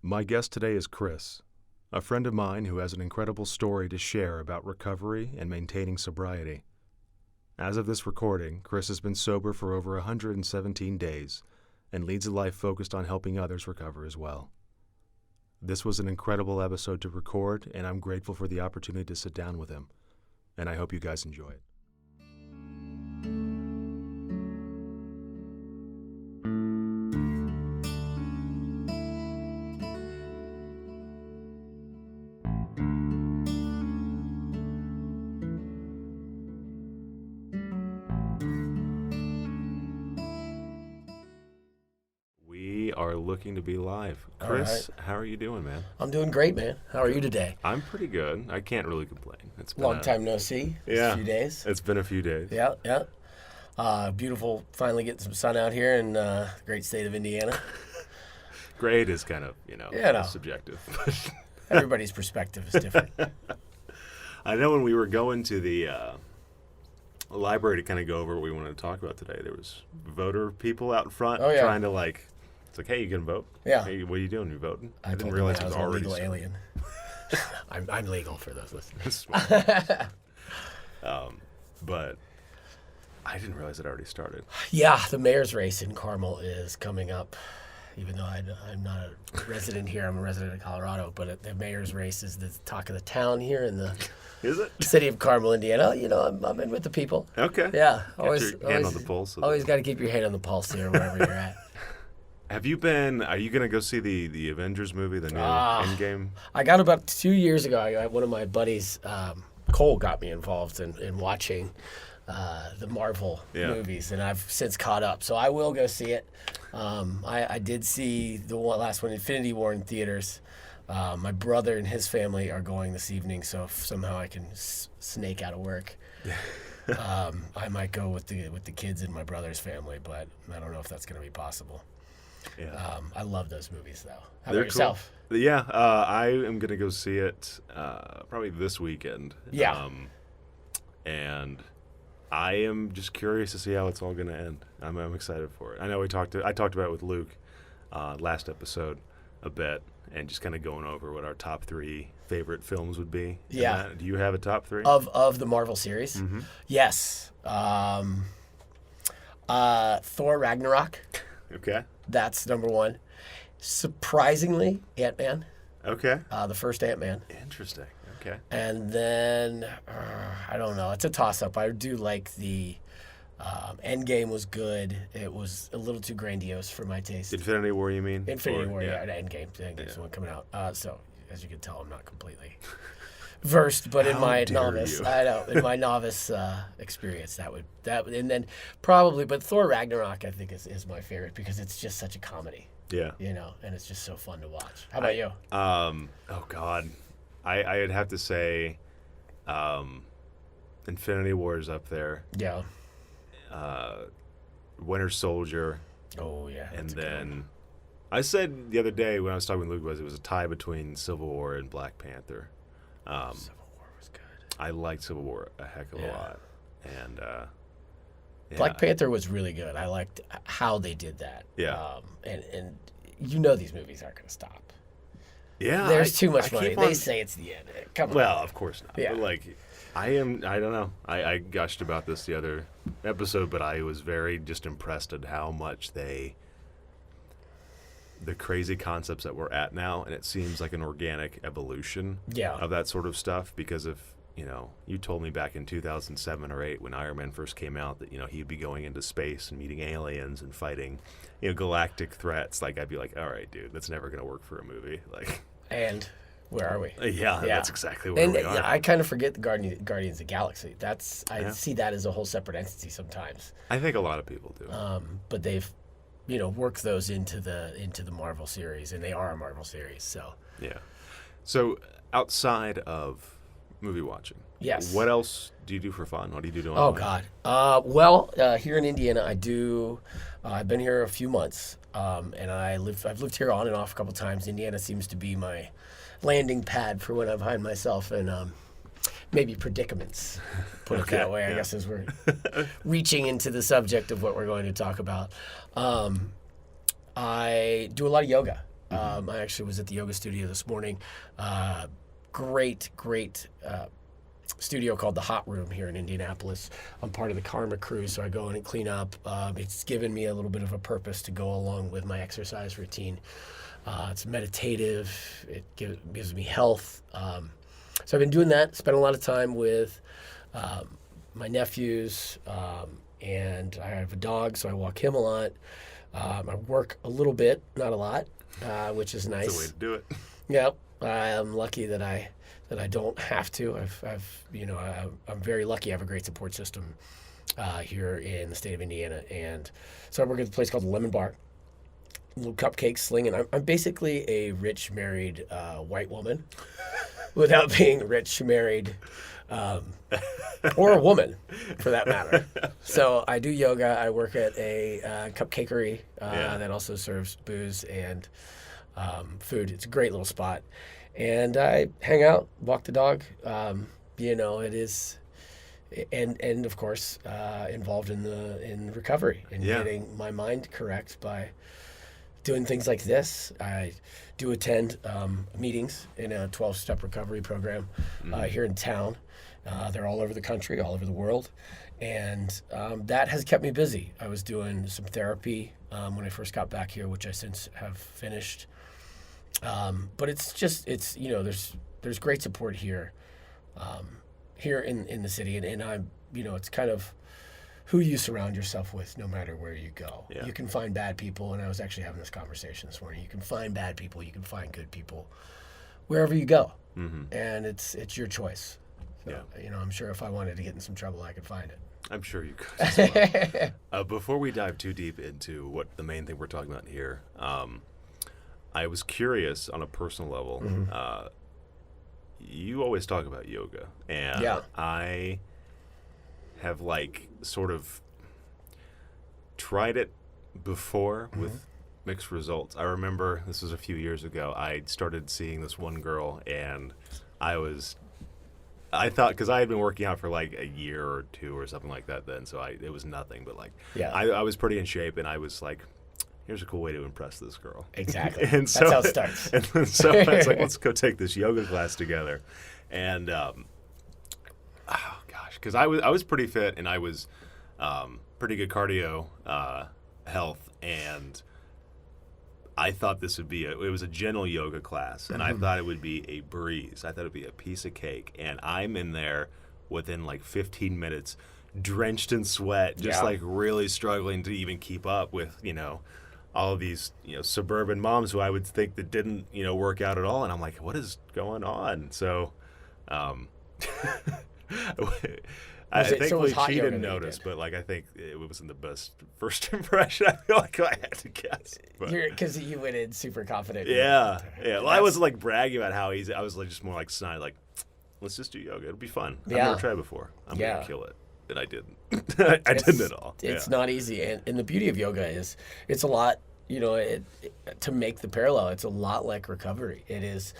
My guest today is Chris, a friend of mine who has an incredible story to share about recovery and maintaining sobriety. As of this recording, Chris has been sober for over 117 days and leads a life focused on helping others recover as well. This was an incredible episode to record, and I'm grateful for the opportunity to sit down with him, and I hope you guys enjoy it. We are looking to be live. Chris, How are you doing, man? I'm doing great, man. How are you today? I'm pretty good. I can't really complain. It's been Long time no see. Yeah. A few days. It's been a few days. Yeah. Beautiful. Finally getting some sun out here in the great state of Indiana. Great is kind of, subjective. Everybody's perspective is different. I know when we were going to the library to kind of go over what we wanted to talk about today, there was voter people out in front trying to it's like, hey, you can vote? Yeah. Hey, what are you doing? You voting? I didn't told realize them it was I was already a legal started. alien. I'm legal for those listeners. Smart. But I didn't realize it already started. Yeah, the mayor's race in Carmel is coming up. Even though I'm not a resident here, I'm a resident of Colorado, but the mayor's race is the talk of the town here in the Is it? city of Carmel, Indiana. You know, I'm in with the people. Okay. Yeah, Got your hand on the pulse. Always got to keep your hand on the pulse here, wherever you're at. Are you going to go see the Avengers movie, the new Endgame? I got about 2 years ago, one of my buddies, Cole, got me involved in watching the Marvel movies, and I've since caught up. So I will go see it. I did see the last one, Infinity War, in theaters. My brother and his family are going this evening, so if somehow I can snake out of work. I might go with the kids and my brother's family, but I don't know if that's going to be possible. Yeah. I love those movies, though. How They're about yourself? Cool. Yeah, I am going to go see it probably this weekend. Yeah. And I am just curious to see how it's all going to end. I'm excited for it. I know I talked about it with Luke last episode a bit, and just kind of going over what our top 3 favorite films would be. Yeah. Do you have a top 3? Of the Marvel series? Mm-hmm. Yes. Thor Ragnarok. Okay. That's number 1. Surprisingly, Ant-Man. Okay. The first Ant-Man. Interesting. Okay. And then, I don't know. It's a toss-up. I do like the Endgame was good. It was a little too grandiose for my taste. Infinity War, you mean? Infinity War, yeah. Endgame. Endgame's the one coming out. So, as you can tell, I'm not completely versed, but in my novice, experience, that would, and then probably, but Thor Ragnarok, I think is my favorite because it's just such a comedy. Yeah. And it's just so fun to watch. How about you? Oh God, I'd have to say, Infinity War is up there. Yeah. Winter Soldier. Oh yeah. And then I said the other day when I was talking with Luke, it was a tie between Civil War and Black Panther. Civil War was good. I liked Civil War a heck of a lot, and Black Panther was really good. I liked how they did that. Yeah. And these movies aren't going to stop. Yeah. There's too much money. They say it's the end. Come on. Well, of course not. Yeah. But I don't know. I gushed about this the other episode, but I was very just impressed at how much the crazy concepts that we're at now, and it seems like an organic evolution of that sort of stuff, because if, you told me back in 2007 or 8 when Iron Man first came out that, he'd be going into space and meeting aliens and fighting, galactic threats, I'd be like, all right, dude, that's never going to work for a movie. And where are we? Yeah, that's exactly where we are. I kind of forget the Guardians of the Galaxy. I see that as a whole separate entity sometimes. I think a lot of people do. But they've, worked those into the Marvel series, and they are a Marvel series. So yeah. So outside of movie watching, yes, what else do you do for fun? What do you do? Oh God. Here in Indiana, I do. I've been here a few months, and I've lived here on and off a couple times. Indiana seems to be my landing pad for when I find myself in maybe predicaments, put it that way, I guess, as we're reaching into the subject of what we're going to talk about. I do a lot of yoga. I actually was at the yoga studio this morning. Great studio called the Hot Room here in Indianapolis. I'm part of the Karma crew, so I go in and clean up. It's given me a little bit of a purpose to go along with my exercise routine. It's meditative. It gives me health. So I've been doing that. Spent a lot of time with my nephews, and I have a dog, so I walk him a lot. I work a little bit, not a lot, which is nice. That's the way to do it. Yep. I'm lucky that I don't have to. I'm very lucky. I have a great support system here in the state of Indiana, and so I work at a place called the Lemon Bar. Little cupcake slinging. I'm basically a rich married white woman, without being rich married, or a woman, for that matter. So I do yoga. I work at a cupcakery that also serves booze and food. It's a great little spot. And I hang out, walk the dog. It is, and of course, involved in recovery and getting my mind correct by doing things like this. I do attend meetings in a 12-step recovery program here in town. They're all over the country, all over the world. And that has kept me busy. I was doing some therapy when I first got back here, which I since have finished. But there's great support here in the city, and I'm, it's kind of who you surround yourself with, no matter where you go. Yeah. You can find bad people, and I was actually having this conversation this morning. You can find bad people, you can find good people, wherever you go, and it's your choice. So, I'm sure if I wanted to get in some trouble, I could find it. I'm sure you could as well. Before we dive too deep into what the main thing we're talking about here, I was curious on a personal level. You always talk about yoga, and I have sort of tried it before with mixed results. I remember this was a few years ago. I started seeing this one girl, and I thought, because I had been working out for a year or two or something like that then, so it was nothing, but I was pretty in shape, and I was like, here's a cool way to impress this girl. Exactly. And that's how it starts. And so I was like, let's go take this yoga class together. And, because I was pretty fit, and I was pretty good cardio health, and I thought this would be it was a gentle yoga class, and I thought it would be a breeze. I thought it would be a piece of cake, and I'm in there within 15 minutes, drenched in sweat, just really struggling to even keep up with, all of these, suburban moms who I would think that didn't, work out at all. And I'm like, what is going on? So, thankfully she didn't notice, but I think it wasn't the best first impression. I feel like I had to guess. Because you went in super confident. Yeah. Well, I wasn't bragging about how easy. I was just more snide, let's just do yoga. It'll be fun. I've never tried before. I'm going to kill it. And I didn't. I didn't at all. It's not easy. And the beauty of yoga is it's a lot, to make the parallel, it's a lot like recovery. It is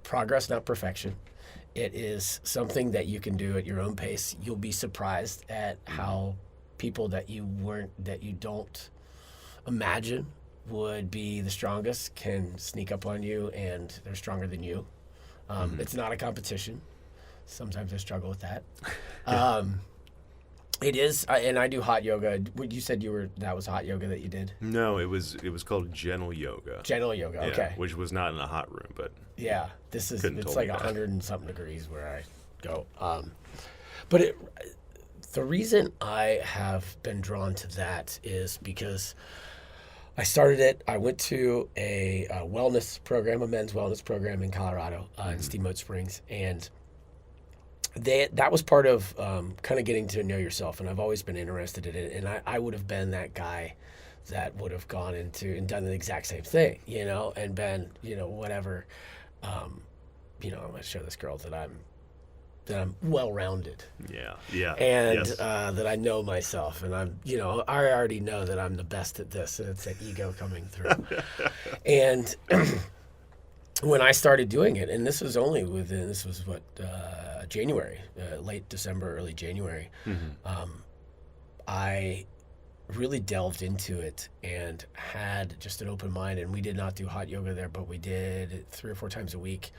progress, not perfection. It is something that you can do at your own pace. You'll be surprised at how people that you don't imagine would be the strongest can sneak up on you, and they're stronger than you. It's not a competition. Sometimes I struggle with that. It is, and I do hot yoga. You said that was hot yoga that you did? No, it was called gentle yoga. Gentle yoga, okay. Which was not in a hot room, but it's 100 and something degrees where I go. But the reason I have been drawn to that is because I started it. I went to a wellness program, a men's wellness program in Colorado, in Steamboat Springs, and that was part of kind of getting to know yourself, and I've always been interested in it. And I would have been that guy that would have gone into and done the exact same thing, and been, whatever. I'm going to show this girl that I'm well-rounded. Yeah. And that I know myself, and I'm, I already know that I'm the best at this, and it's that ego coming through. And when I started doing it, and this was January, late December, early January, I really delved into it and had just an open mind. And we did not do hot yoga there, but we did it 3 or 4 times a week,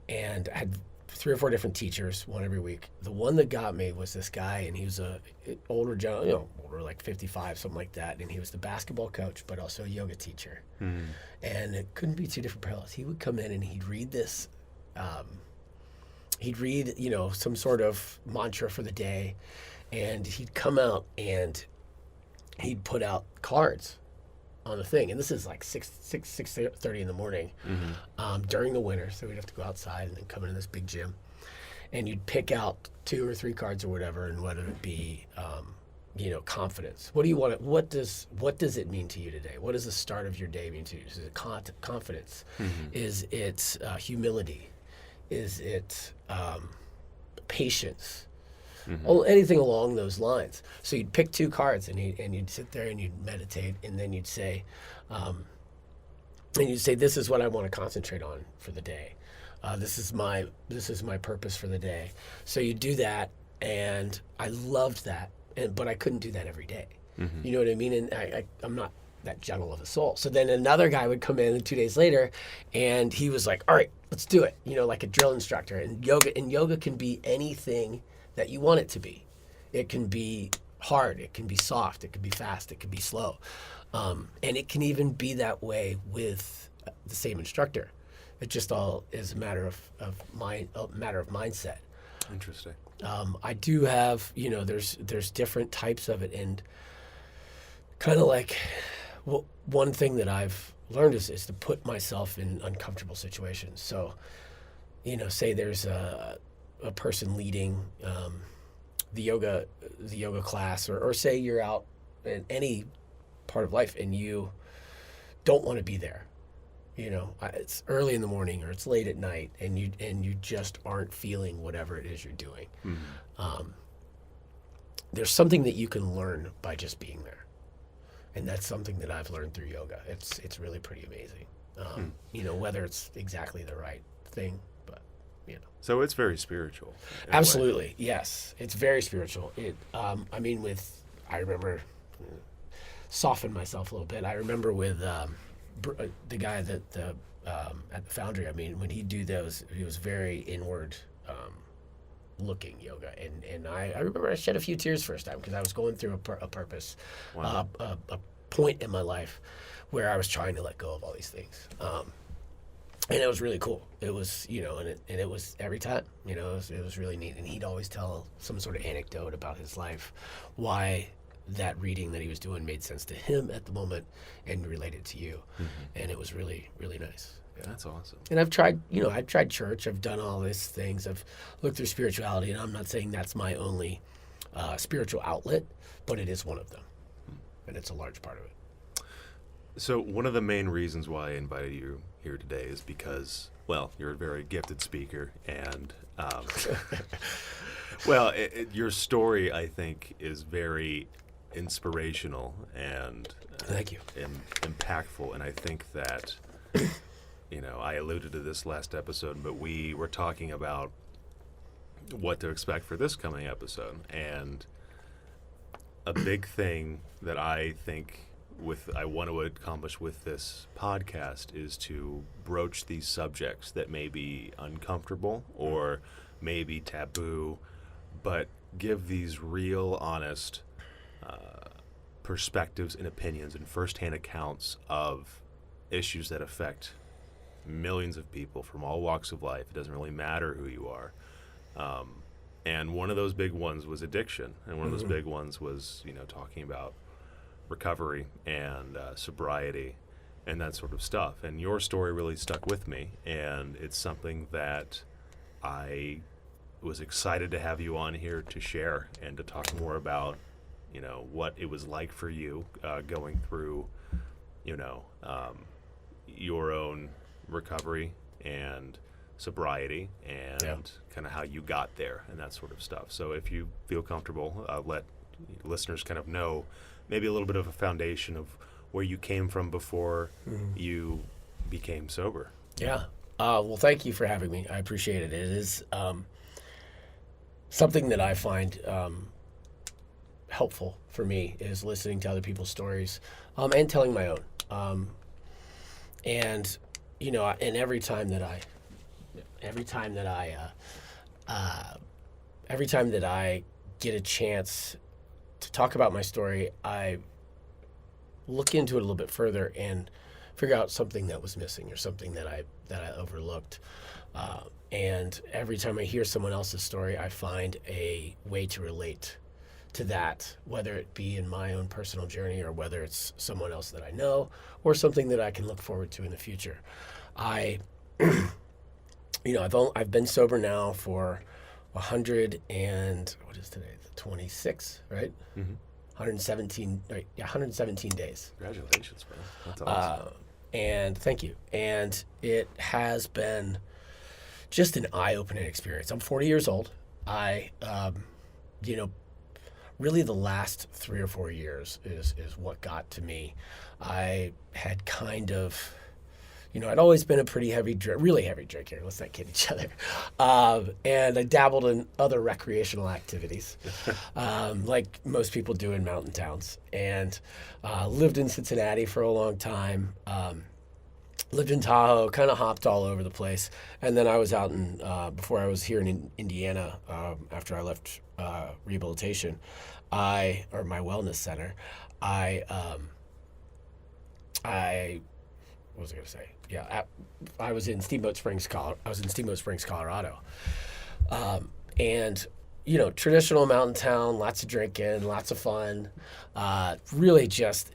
and I had 3 or 4 different teachers, one every week. The one that got me was this guy, and he was a older gentleman, older, like 55, something like that. And he was the basketball coach, but also a yoga teacher. Mm-hmm. And it couldn't be 2 different parallels. He would come in and he'd read this, some sort of mantra for the day, and he'd come out and he'd put out cards on the thing. And this is like 6:30 in the morning, during the winter. So we'd have to go outside and then come into this big gym. And you'd pick out 2 or 3 cards or whatever, and whether it be, confidence. What do you want? What does it mean to you today? What does the start of your day mean to you? Is it confidence? Mm-hmm. Is it humility? Is it patience? Mm-hmm. Anything along those lines. So you'd pick 2 cards, and you'd sit there and you'd meditate, and then you'd say, this is what I want to concentrate on for the day. This is my purpose for the day. So you do that, and I loved that, but I couldn't do that every day. Mm-hmm. You know what I mean? And I'm not that gentle of a soul. So then another guy would come in 2 days later, and he was like, all right, let's do it. Like a drill instructor. And yoga can be anything that you want it to be. It can be hard, it can be soft, it can be fast, it can be slow. And it can even be that way with the same instructor. It just all is a matter of mindset. Interesting. I do have, there's different types of it, and kind of like one thing that I've learned is to put myself in uncomfortable situations. So, say there's a person leading the yoga class, or say you're out in any part of life and you don't want to be there. It's early in the morning or it's late at night, and you just aren't feeling whatever it is you're doing. Mm-hmm. There's something that you can learn by just being there, and that's something that I've learned through yoga. It's really pretty amazing. Whether it's exactly the right thing. So it's very spiritual. Absolutely, yes. It's very spiritual. I remember, soften myself a little bit. I remember with the guy that at the Foundry. When he'd do those, he was very inward looking yoga, and I remember I shed a few tears first time because I was going through a purpose, wow. a point in my life where I was trying to let go of all these things. And it was really cool. It was, and it was every time, it was really neat. And he'd always tell some sort of anecdote about his life, why that reading that he was doing made sense to him at the moment and related to you. Mm-hmm. And it was really, really nice. Yeah. That's awesome. And I've tried church. I've done all these things. I've looked through spirituality, and I'm not saying that's my only spiritual outlet, but it is one of them. And it's a large part of it. So one of the main reasons why I invited you here today is because, well, you're a very gifted speaker, and your story, I think, is very inspirational and thank you, impactful. And I think that, I alluded to this last episode, but we were talking about what to expect for this coming episode, and a big thing that I think I want to accomplish with this podcast is to broach these subjects that may be uncomfortable or may be taboo, but give these real, honest perspectives and opinions and firsthand accounts of issues that affect millions of people from all walks of life. It doesn't really matter who you are. And one of those big ones was addiction, and one of those big ones was, talking about recovery and sobriety and that sort of stuff. And your story really stuck with me, and it's something that I was excited to have you on here to share and to talk more about, what it was like for you going through, your own recovery and sobriety and kind of how you got there and that sort of stuff. So if you feel comfortable, let listeners kind of know maybe a little bit of a foundation of where you came from before you became sober. Yeah. Well, thank you for having me. I appreciate it. It is something that I find helpful for me is listening to other people's stories, and telling my own. And and every time that I get a chance to talk about my story, I look into it a little bit further and figure out something that was missing or something that I overlooked. And every time I hear someone else's story, I find a way to relate to that, whether it be in my own personal journey or whether it's someone else that I know or something that I can look forward to in the future. I've been sober now for 100 and what is today? The 26, right? Mm-hmm. 117 days. Congratulations, bro. That's awesome. And thank you. And it has been just an eye-opening experience. I'm 40 years old. Really the last 3 or 4 years is what got to me. I had kind of, I'd always been a pretty really heavy drinker. Let's not kid each other. And I dabbled in other recreational activities, like most people do in mountain towns. And lived in Cincinnati for a long time. Lived in Tahoe, kind of hopped all over the place. And then I was out before I was here in Indiana, after I left rehabilitation, or my wellness center, what was I going to say? Yeah, I was in Steamboat Springs, Colorado. And traditional mountain town, lots of drinking, lots of fun, really just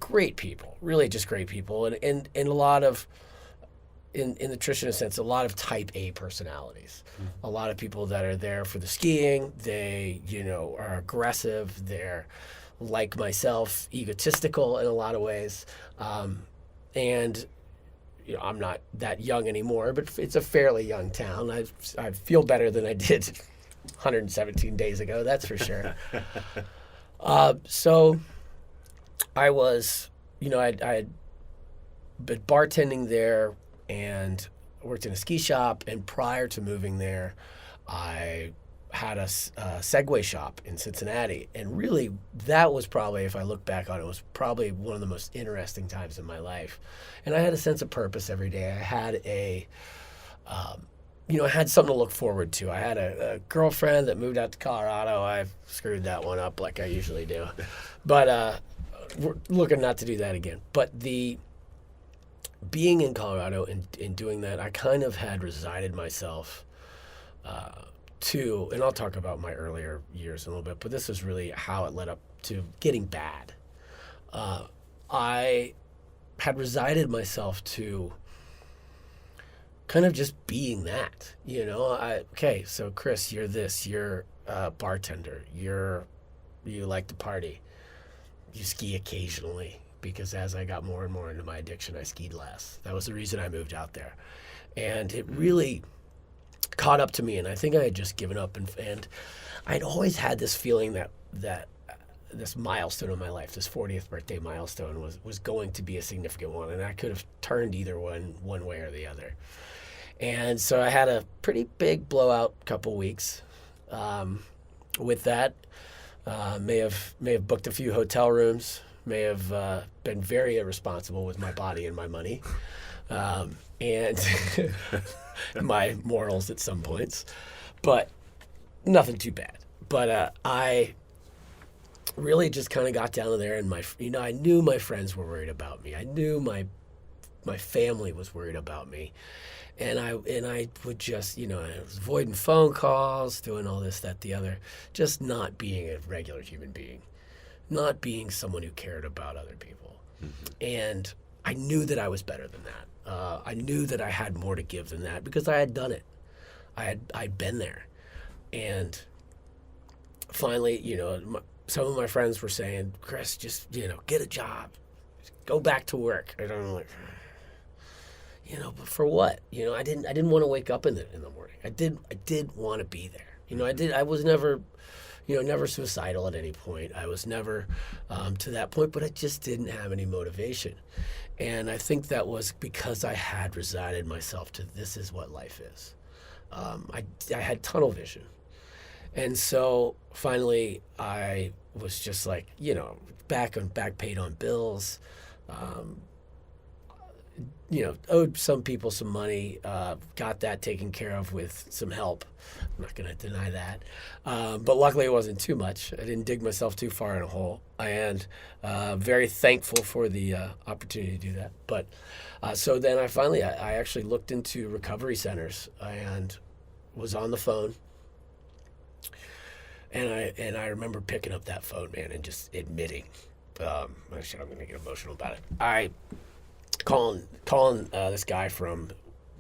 great people, really just great people. And a lot of, in the traditional sense, a lot of type A personalities. Mm-hmm. A lot of people that are there for the skiing, they, are aggressive, they're like myself, egotistical in a lot of ways. And I'm not that young anymore, but it's a fairly young town. I feel better than I did 117 days ago, that's for sure. So I was, I had been bartending there and worked in a ski shop. And prior to moving there, I had a Segway shop in Cincinnati. And really, that was probably, if I look back on it, was probably one of the most interesting times in my life. And I had a sense of purpose every day. I had I had something to look forward to. I had a girlfriend that moved out to Colorado. I screwed that one up like I usually do. But we're looking not to do that again. But being in Colorado and doing that, I kind of had resided myself to, and I'll talk about my earlier years in a little bit, but this is really how it led up to getting bad. I had resided myself to kind of just being that, okay, so Chris, you're this, you're a bartender, you like to party, you ski occasionally, because as I got more and more into my addiction, I skied less. That was the reason I moved out there. And it really caught up to me, and I think I had just given up, and I'd always had this feeling that this milestone in my life, this 40th birthday milestone, was going to be a significant one, and I could have turned either one way or the other. And so I had a pretty big blowout couple weeks with that. May have booked a few hotel rooms, may have been very irresponsible with my body and my money, and my morals at some points, but nothing too bad. But I really just kind of got down to there, and I knew my friends were worried about me. I knew my family was worried about me. And I would just, I was avoiding phone calls, doing all this, that, the other, just not being a regular human being, not being someone who cared about other people. Mm-hmm. And I knew that I was better than that. I knew that I had more to give than that because I had done it. I'd been there. And finally, some of my friends were saying, Chris, just, get a job, just go back to work. And I'm like, but for what? I didn't want to wake up in the morning. I did want to be there. I was never, never suicidal at any point. I was never to that point, but I just didn't have any motivation. And I think that was because I had resided myself to this is what life is. I had tunnel vision. And so finally I was just like, back paid on bills, owed some people some money, got that taken care of with some help. I'm not going to deny that. But luckily it wasn't too much. I didn't dig myself too far in a hole. And very thankful for the opportunity to do that. But so then I actually looked into recovery centers and was on the phone. And I remember picking up that phone, man, and just admitting, I'm going to get emotional about it. I calling this guy from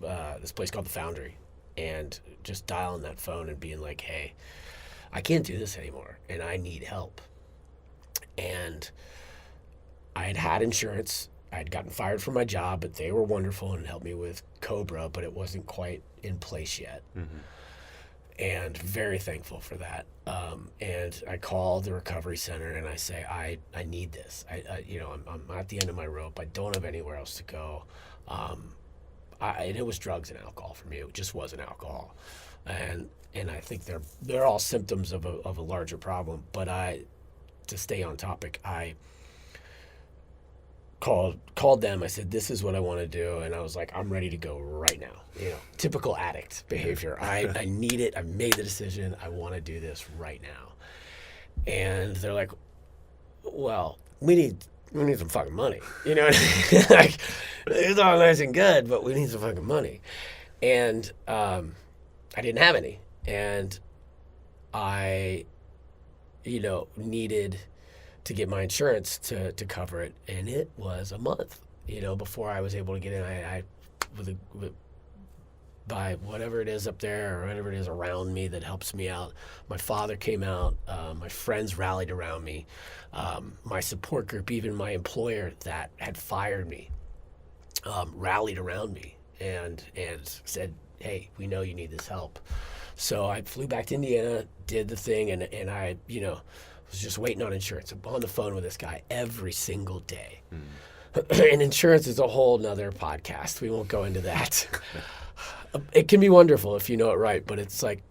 this place called the Foundry, and just dialing that phone and being like, hey, I can't do this anymore, and I need help. And I had insurance. I had gotten fired from my job, but they were wonderful and helped me with Cobra, but it wasn't quite in place yet. Mm-hmm. And very thankful for that. And I call the recovery center and I say, I need this. I'm at the end of my rope. I don't have anywhere else to go. And it was drugs and alcohol for me. It just wasn't alcohol. And I think they're all symptoms of a larger problem. But to stay on topic, I called them. I said, this is what I want to do. And I was like, I'm ready to go right now. Typical addict behavior. I need it. I made the decision. I want to do this right now. And they're like, well, we need some fucking money. Like, it's all nice and good, but we need some fucking money. And I didn't have any. And I, needed to get my insurance to cover it, and it was a month, before I was able to get in. I by whatever it is up there or whatever it is around me that helps me out. My father came out, my friends rallied around me, my support group, even my employer that had fired me, rallied around me and said, hey, we know you need this help. So I flew back to Indiana, did the thing, and I, was just waiting on insurance. I'm on the phone with this guy every single day. And insurance is a whole nother podcast. We won't go into that. It can be wonderful if you know it right, but it's like,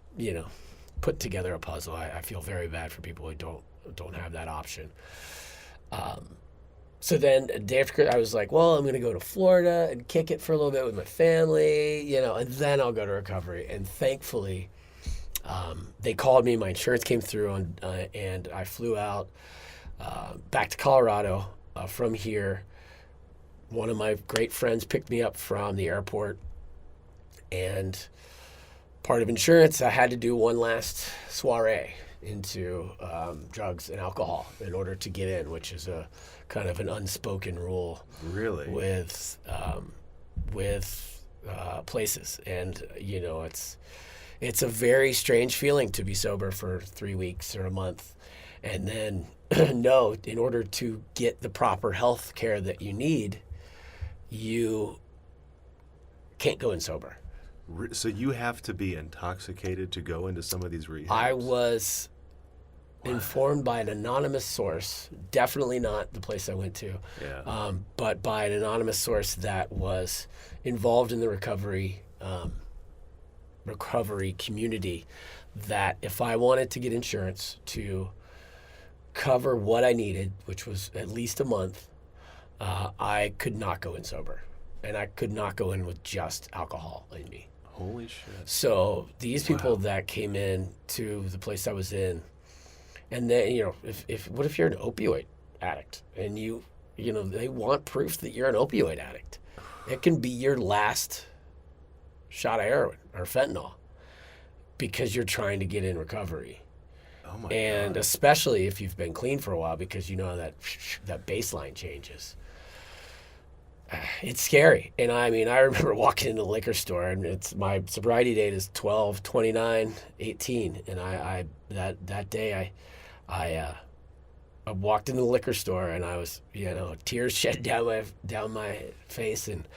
put together a puzzle. I feel very bad for people who don't have that option. So then a day after, I was like, well, I'm going to go to Florida and kick it for a little bit with my family, and then I'll go to recovery. And thankfully, they called me. My insurance came through, and I flew out back to Colorado from here. One of my great friends picked me up from the airport, and part of insurance, I had to do one last soiree into drugs and alcohol in order to get in, which is a kind of an unspoken rule. Really? With places, and it's a very strange feeling to be sober for 3 weeks or a month, and then no, in order to get the proper health care that you need, you can't go in sober. So you have to be intoxicated to go into some of these rehabs? I was informed by an anonymous source, definitely not the place I went to, but by an anonymous source that was involved in the recovery community, that if I wanted to get insurance to cover what I needed, which was at least a month, I could not go in sober, and I could not go in with just alcohol in me. Holy shit. So these people that came in to the place I was in, and then, what if you're an opioid addict and they want proof that you're an opioid addict? It can be your last shot of heroin or fentanyl because you're trying to get in recovery. Oh my and God. Especially if you've been clean for a while, because that baseline changes. It's scary. And I remember walking into the liquor store, and my sobriety date is 12/29/18, and I that day I walked into the liquor store, and I was, tears shed down my face, and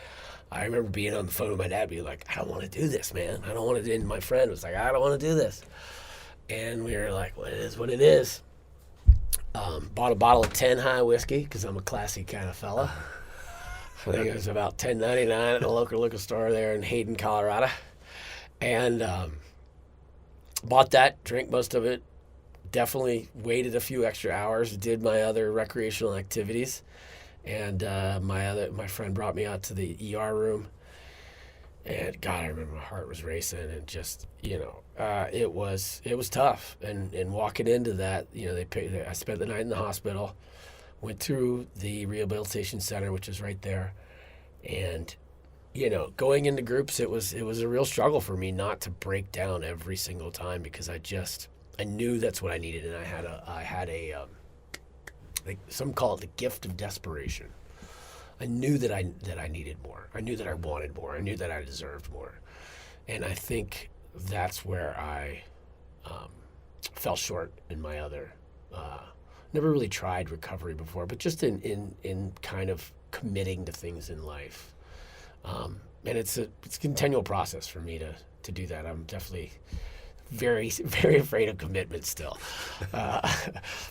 I remember being on the phone with my dad, being like, I don't want to do this, man. I don't want to do it. And my friend was like, I don't want to do this. And we were like, well, it is what it is. Bought a bottle of 10 High whiskey, because I'm a classy kind of fella. I think it was about $10.99 at a local liquor store there in Hayden, Colorado. And Bought that, drank most of it, definitely waited a few extra hours, did my other recreational activities, and my friend brought me out to the ER room, and God, I remember my heart was racing, and just it was tough, and walking into that, I spent the night in the hospital, went through the rehabilitation center, which is right there, and going into groups, it was a real struggle for me not to break down every single time, because I knew that's what I needed, and I had a like some call it the gift of desperation. I knew that I needed more. I knew that I wanted more. I knew that I deserved more, and I think that's where I fell short in my other. Never really tried recovery before, but just in kind of committing to things in life. And it's a continual process for me to do that. I'm definitely very, very afraid of commitment still.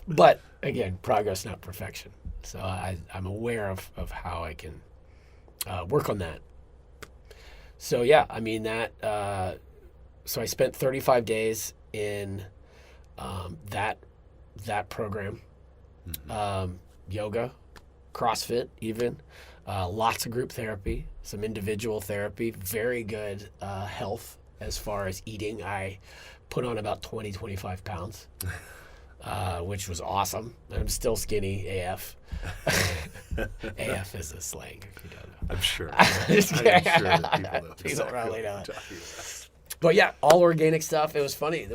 But again, progress, not perfection. So I'm aware of how I can work on that. So yeah, I mean so I spent 35 days in that program, yoga, CrossFit even. Lots of group therapy, some individual therapy, very good health as far as eating. I put on about 25 pounds, which was awesome. I'm still skinny AF. AF is a slang, if you don't know. I'm sure. People don't really know. But yeah, all organic stuff. It was funny.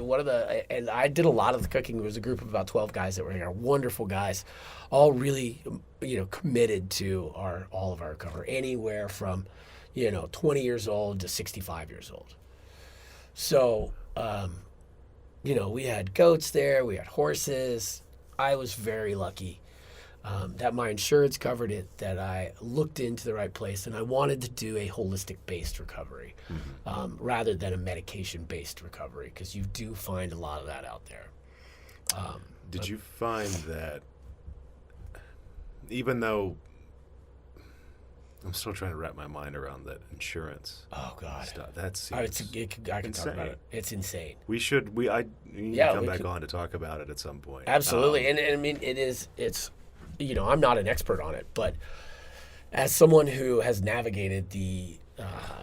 And I did a lot of the cooking. It was a group of about 12 guys that were here, wonderful guys, all really, committed to all of our recovery, anywhere from, 20 years old to 65 years old. So, we had goats there, we had horses. I was very lucky that my insurance covered it, that I looked into the right place, and I wanted to do a holistic-based recovery rather than a medication-based recovery, because you do find a lot of that out there. Did you find that, even though I'm still trying to wrap my mind around that insurance stuff, that seems I can talk about it. It's insane. We need to come back on to talk about it at some point. Absolutely, and I mean it's. I'm not an expert on it, but as someone who has navigated the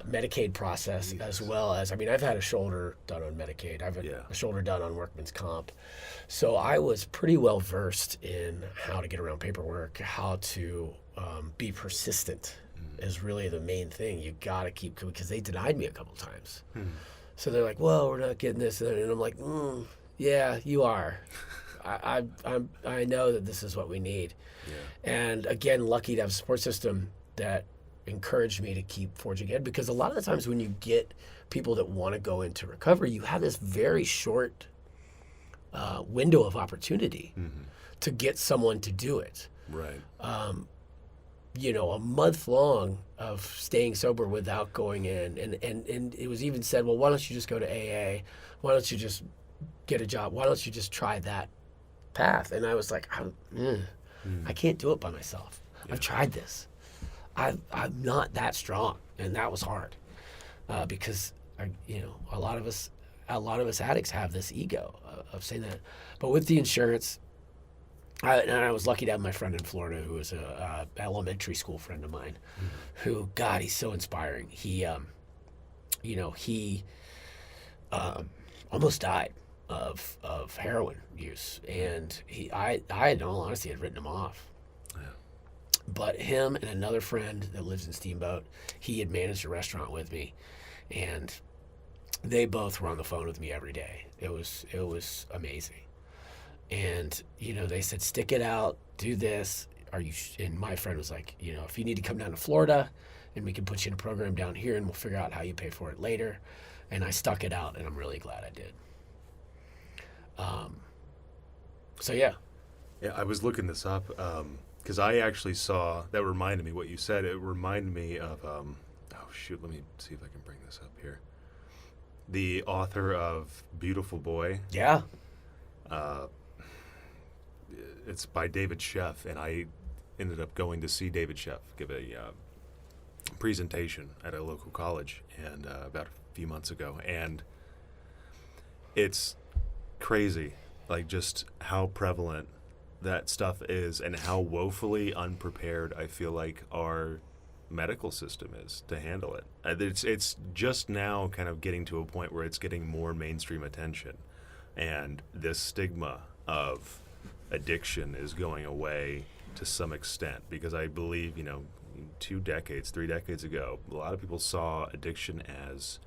Medicaid process, as well as, I've had a shoulder done on Medicaid. I've had a shoulder done on workman's comp. So I was pretty well versed in how to get around paperwork, how to be persistent is really the main thing. You got to keep, because they denied me a couple times. So they're like, well, we're not getting this. And I'm like, yeah, you are. I know that this is what we need. Yeah. And again, lucky to have a support system that encouraged me to keep forging ahead, because a lot of the times when you get people that want to go into recovery, you have this very short window of opportunity to get someone to do it. Right. A month long of staying sober without going in. And it was even said, well, why don't you just go to AA? Why don't you just get a job? Why don't you just try that path? And I was like, I can't do it by myself. Yeah. I've tried this. I'm not that strong, and that was hard because a lot of us addicts have this ego of saying that. But with the insurance, I was lucky to have my friend in Florida who was a elementary school friend of mine, who, God, he's so inspiring. He almost died of heroin use, and I in all honesty had written him off. Yeah. But him and another friend that lives in Steamboat, he had managed a restaurant with me, and they both were on the phone with me every day. It was amazing. And they said, stick it out, do this. And my friend was like, if you need to come down to Florida, and we can put you in a program down here, and we'll figure out how you pay for it later. And I stuck it out, and I'm really glad I did. So yeah. Yeah, I was looking this up because I actually saw, that reminded me what you said. It reminded me of, let me see if I can bring this up here. The author of Beautiful Boy. Yeah. It's by David Sheff, and I ended up going to see David Sheff give a presentation at a local college and about a few months ago. And it's crazy, like just how prevalent that stuff is and how woefully unprepared I feel like our medical system is to handle it. It's just now kind of getting to a point where it's getting more mainstream attention, and this stigma of addiction is going away to some extent, because I believe, 2 decades, 3 decades ago, a lot of people saw addiction as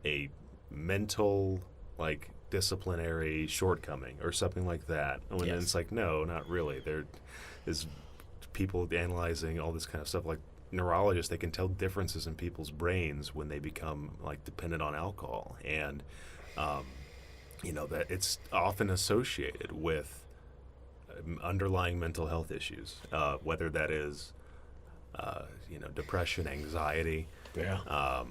a mental, like, disciplinary shortcoming or something like that. When Yes. it's like, no, not really. There is people analyzing all this kind of stuff, like neurologists, they can tell differences in people's brains when they become like dependent on alcohol, and that it's often associated with underlying mental health issues, whether that is depression, anxiety, Yeah.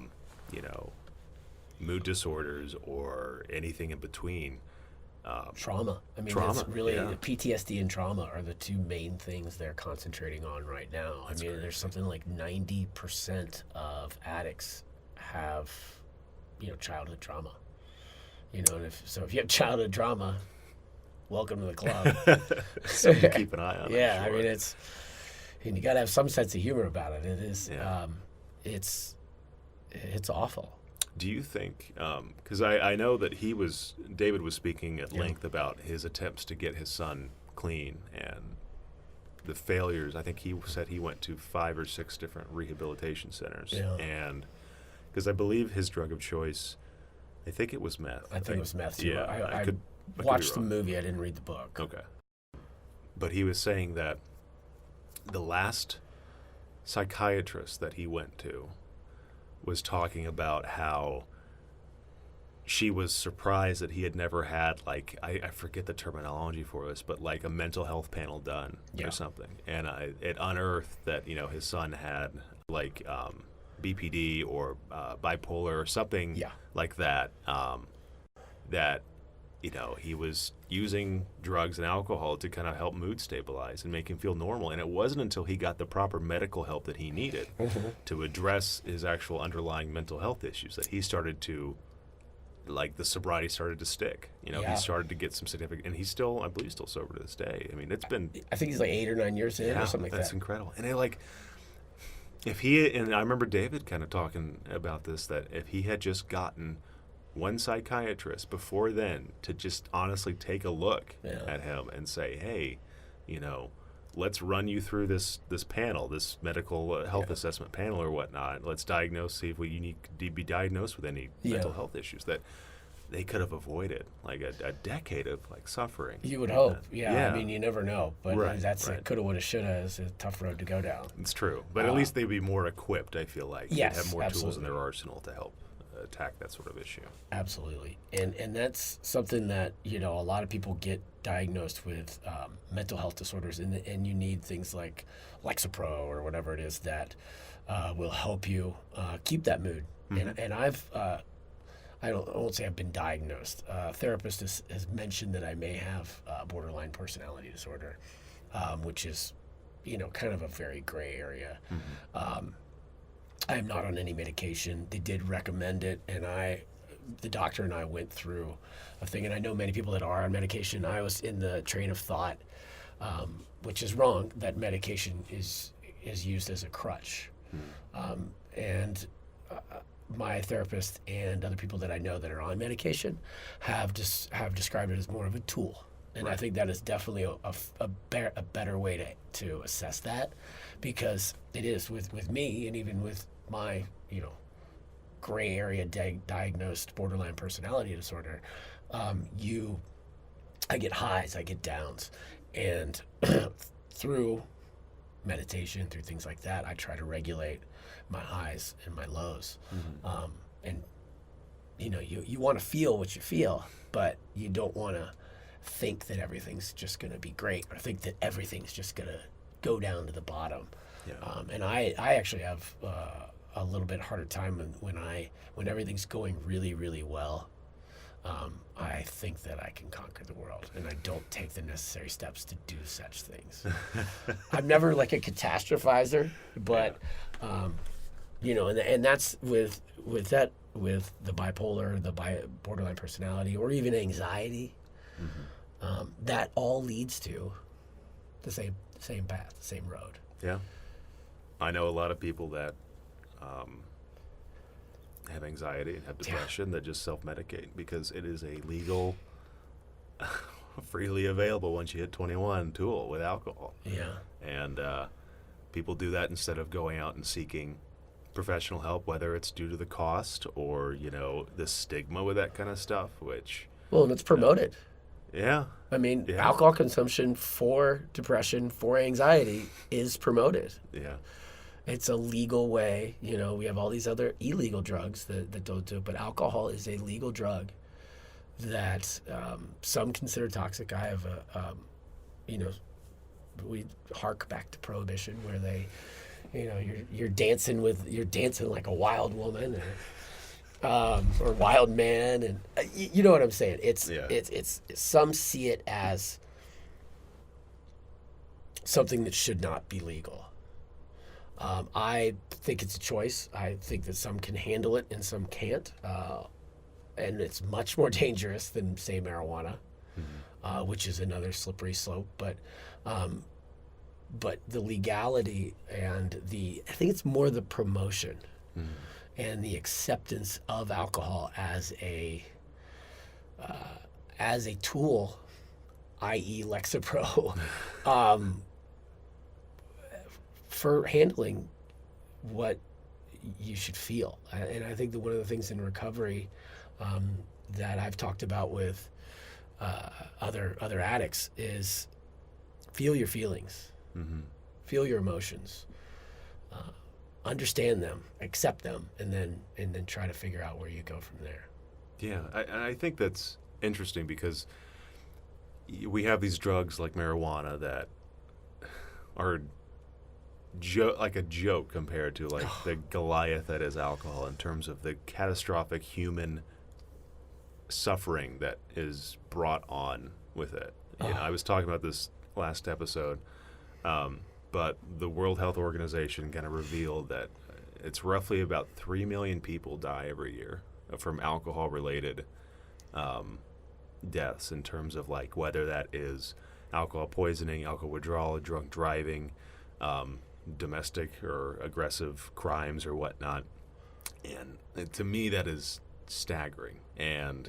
mood disorders, or anything in between. Trauma. I mean, Trauma, it's really yeah. PTSD and trauma are the two main things they're concentrating on right now. That's there's crazy. something like 90% of addicts have, childhood trauma. And if you have childhood trauma, welcome to the club. Something to keep an eye on. Yeah, I'm sure. and you got to have some sense of humor about it. It is, Yeah. it's awful. Do you think, because I know that David was speaking at Yeah. length about his attempts to get his son clean and the failures. I think he said he went to 5 or 6 different rehabilitation centers. Yeah. And because I believe his drug of choice, I think it was meth. I think it was meth too. Yeah, I could be watched the wrong. movie. I didn't read the book. Okay. But he was saying that the last psychiatrist that he went to was talking about how she was surprised that he had never had, like, I forget the terminology for this, but like a mental health panel done Yeah. or something. And it unearthed that, his son had like BPD or bipolar or something Yeah. like that, that he was using drugs and alcohol to kind of help mood stabilize and make him feel normal. And it wasn't until he got the proper medical help that he needed to address his actual underlying mental health issues that he started to, like, the sobriety started to stick. Yeah. He started to get some significant, and he's still, I believe, still sober to this day. I mean, it's been, I think he's like 8 or 9 years in or something like that's that. incredible. And and I remember David kind of talking about this, that if he had just gotten one psychiatrist before then to just honestly take a look Yeah. at him and say, hey, let's run you through this panel, this medical health assessment panel or whatnot. Let's diagnose, see if you need to be diagnosed with any mental health issues, that they could have avoided like a decade of like suffering. You would hope. Yeah. Yeah. I mean, you never know. But Right, that's right. coulda, woulda, shoulda is a tough road to go down. It's true, but at least they'd be more equipped, I feel like. Yes, They'd have more tools in absolutely. their arsenal to help attack that sort of issue. Absolutely. And that's something that, a lot of people get diagnosed with mental health disorders, and you need things like Lexapro or whatever it is that will help you keep that mood. And I've, I won't say I've been diagnosed. A therapist has mentioned that I may have borderline personality disorder, which is, kind of a very gray area. I am not on any medication. They did recommend it, and the doctor and I went through a thing, and I know many people that are on medication. I was in the train of thought, which is wrong, that medication is used as a crutch. And my therapist and other people that I know that are on medication have described it as more of a tool. And I think that is definitely a better way to assess that, because it is with me, and even with my gray area diagnosed borderline personality disorder. I get highs, I get downs, and through meditation, through things like that, I try to regulate my highs and my lows. And you want to feel what you feel, but you don't want to think that everything's just going to be great, or think that everything's just going to go down to the bottom. Yeah. And I actually have a little bit harder time when everything's going really, really well. I think that I can conquer the world, and I don't take the necessary steps to do such things. I'm never like a catastrophizer, but and that's with with the bipolar, the borderline personality, or even anxiety, that all leads to the same path, the same road. Yeah. I know a lot of people that have anxiety and have depression that just self-medicate because it is a legal, freely available once you hit 21 tool with alcohol. Yeah. And people do that instead of going out and seeking professional help, whether it's due to the cost or, the stigma with that kind of stuff, which... Well, and it's promoted. Yeah. I mean, alcohol consumption for depression, for anxiety is promoted. Yeah. It's a legal way. We have all these other illegal drugs that don't do it, but alcohol is a legal drug that some consider toxic. I have we hark back to Prohibition, where they, you're dancing like a wild woman, or wild man, and you know what I'm saying. It's some see it as something that should not be legal. I think it's a choice. I think that some can handle it and some can't, and it's much more dangerous than, say, marijuana, which is another slippery slope. But the legality and I think it's more the promotion and the acceptance of alcohol as a tool, i.e. Lexapro, for handling what you should feel. And I think that one of the things in recovery that I've talked about with other addicts is feel your feelings, feel your emotions, understand them, accept them, and then try to figure out where you go from there. Yeah, I think that's interesting because we have these drugs like marijuana that are like a joke compared to like the Goliath that is alcohol in terms of the catastrophic human suffering that is brought on with it. I was talking about this last episode, but the World Health Organization kind of revealed that it's roughly about 3 million people die every year from alcohol-related deaths, in terms of like whether that is alcohol poisoning, alcohol withdrawal, drunk driving, domestic or aggressive crimes or whatnot. And to me, that is staggering. And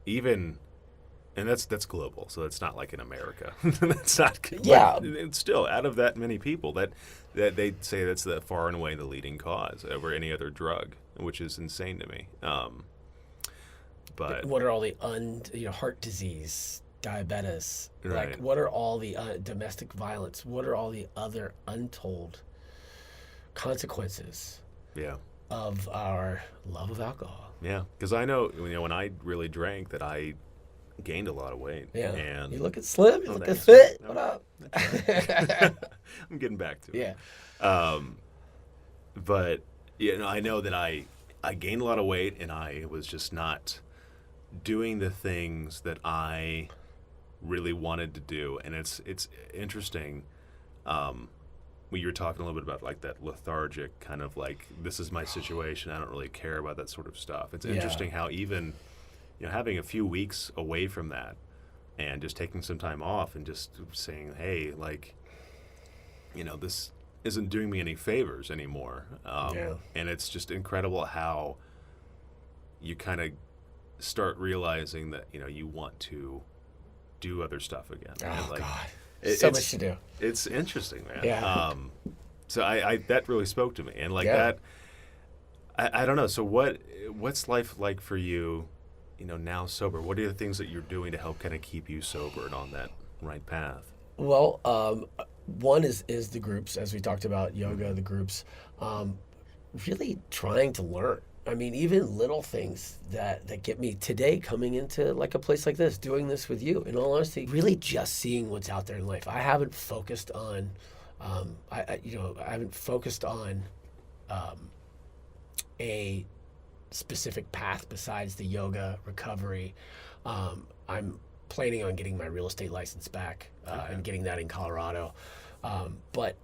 and that's global, so that's not like in America. That's not. Yeah. It's still, out of that many people, that they say that's the far and away the leading cause over any other drug, which is insane to me. But what are all the heart disease, diabetes, right. like what are all the domestic violence? What are all the other untold consequences of our love of alcohol? Yeah, because I know when I really drank that I gained a lot of weight. Yeah, and you look slim, you look fit. What up? I'm getting back to it. Yeah. But I know that I gained a lot of weight, and I was just not doing the things that I really wanted to do. And it's interesting. You were talking a little bit about like that lethargic kind of like, this is my situation, I don't really care about that sort of stuff. It's interesting how even having a few weeks away from that and just taking some time off and just saying, hey, like, this isn't doing me any favors anymore. And it's just incredible how you kind of start realizing that you want to do other stuff again. Oh, like, God. So much to do. It's interesting, man. Yeah. So I that really spoke to me, and like that. I don't know. So what's life like for you? Now sober. What are the things that you're doing to help kind of keep you sober and on that right path? Well, one is the groups, as we talked about, yoga, the groups. Really trying to learn. I mean, even little things that get me today, coming into like a place like this, doing this with you, in all honesty, really just seeing what's out there in life. I haven't focused on, I haven't focused on a specific path besides the yoga recovery. I'm planning on getting my real estate license back and getting that in Colorado. But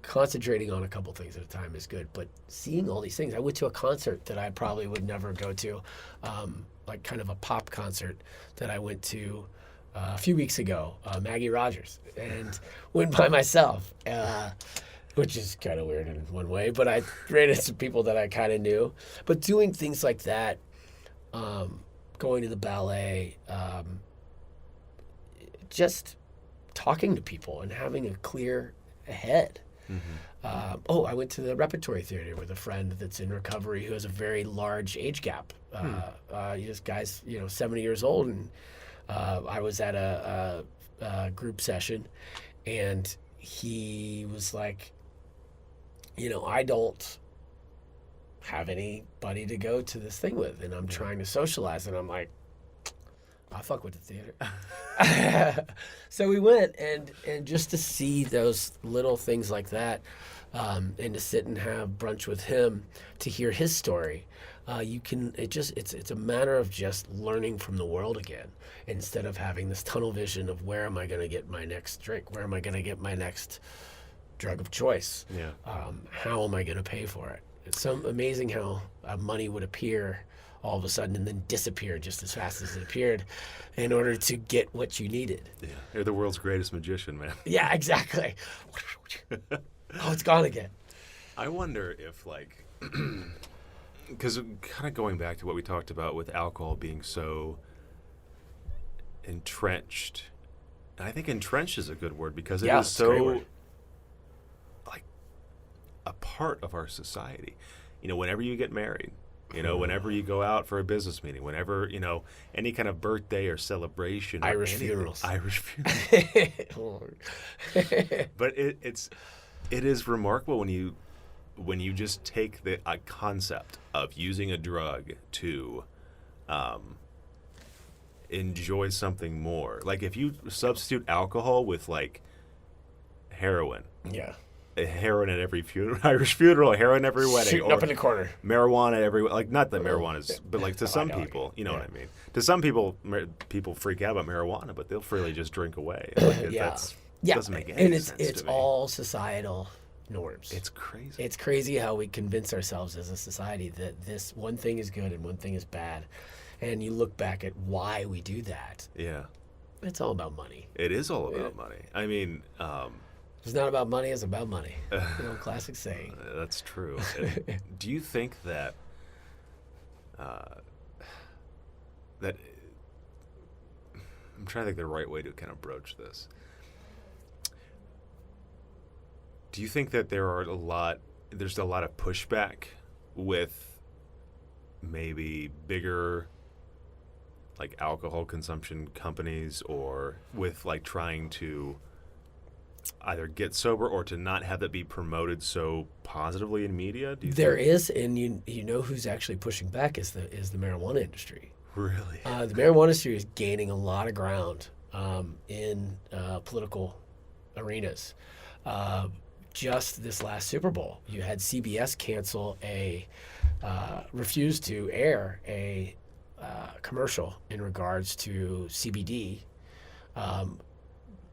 concentrating on a couple things at a time is good, but seeing all these things. I went to a concert that I probably would never go to, like kind of a pop concert that I went to a few weeks ago, Maggie Rogers, and went by myself, which is kind of weird in one way, but I ran into some people that I kind of knew. But doing things like that, going to the ballet, just talking to people and having a clear head. I went to the repertory theater with a friend that's in recovery who has a very large age gap. This guy's 70 years old, and I was at a group session, and he was like, I don't have anybody to go to this thing with, and I'm trying to socialize, and I'm like, I fuck with the theater. So we went, and just to see those little things like that, and to sit and have brunch with him, to hear his story, it's a matter of just learning from the world again, instead of having this tunnel vision of where am I going to get my next drink, where am I going to get my next drug of choice, how am I going to pay for it. It's so amazing how money would appear all of a sudden and then disappear just as fast as it appeared in order to get what you needed. Yeah, you're the world's greatest magician, man. Yeah, exactly. Oh, it's gone again. I wonder if, like, because kind of going back to what we talked about with alcohol being so entrenched, and I think entrenched is a good word because it is so, like, a part of our society. Whenever you get married, whenever you go out for a business meeting, whenever, any kind of birthday or celebration. Irish funerals. But it is remarkable when you just take the concept of using a drug to enjoy something more. Like if you substitute alcohol with like heroin. Yeah. Heroin at every funeral, Irish funeral, heroin every wedding, shooting up in the corner. Marijuana at every, like, not that marijuana is, but like to some people, what I mean. To some people, people freak out about marijuana, but they'll freely just drink away. Like, doesn't make any sense. It's all societal norms. It's crazy. It's crazy how we convince ourselves as a society that this one thing is good and one thing is bad, and you look back at why we do that. Yeah, it's all about money. It is all about money. I mean. It's not about money, it's about money. Classic saying. That's true. Do you think that that I'm trying to think the right way to kind of broach this. Do you think that there's a lot of pushback with maybe bigger like alcohol consumption companies, or with like trying to either get sober or to not have that be promoted so positively in media? There is, and you know who's actually pushing back is the marijuana industry. Really? The marijuana industry is gaining a lot of ground in political arenas. Just this last Super Bowl, you had CBS cancel refuse to air a commercial in regards to CBD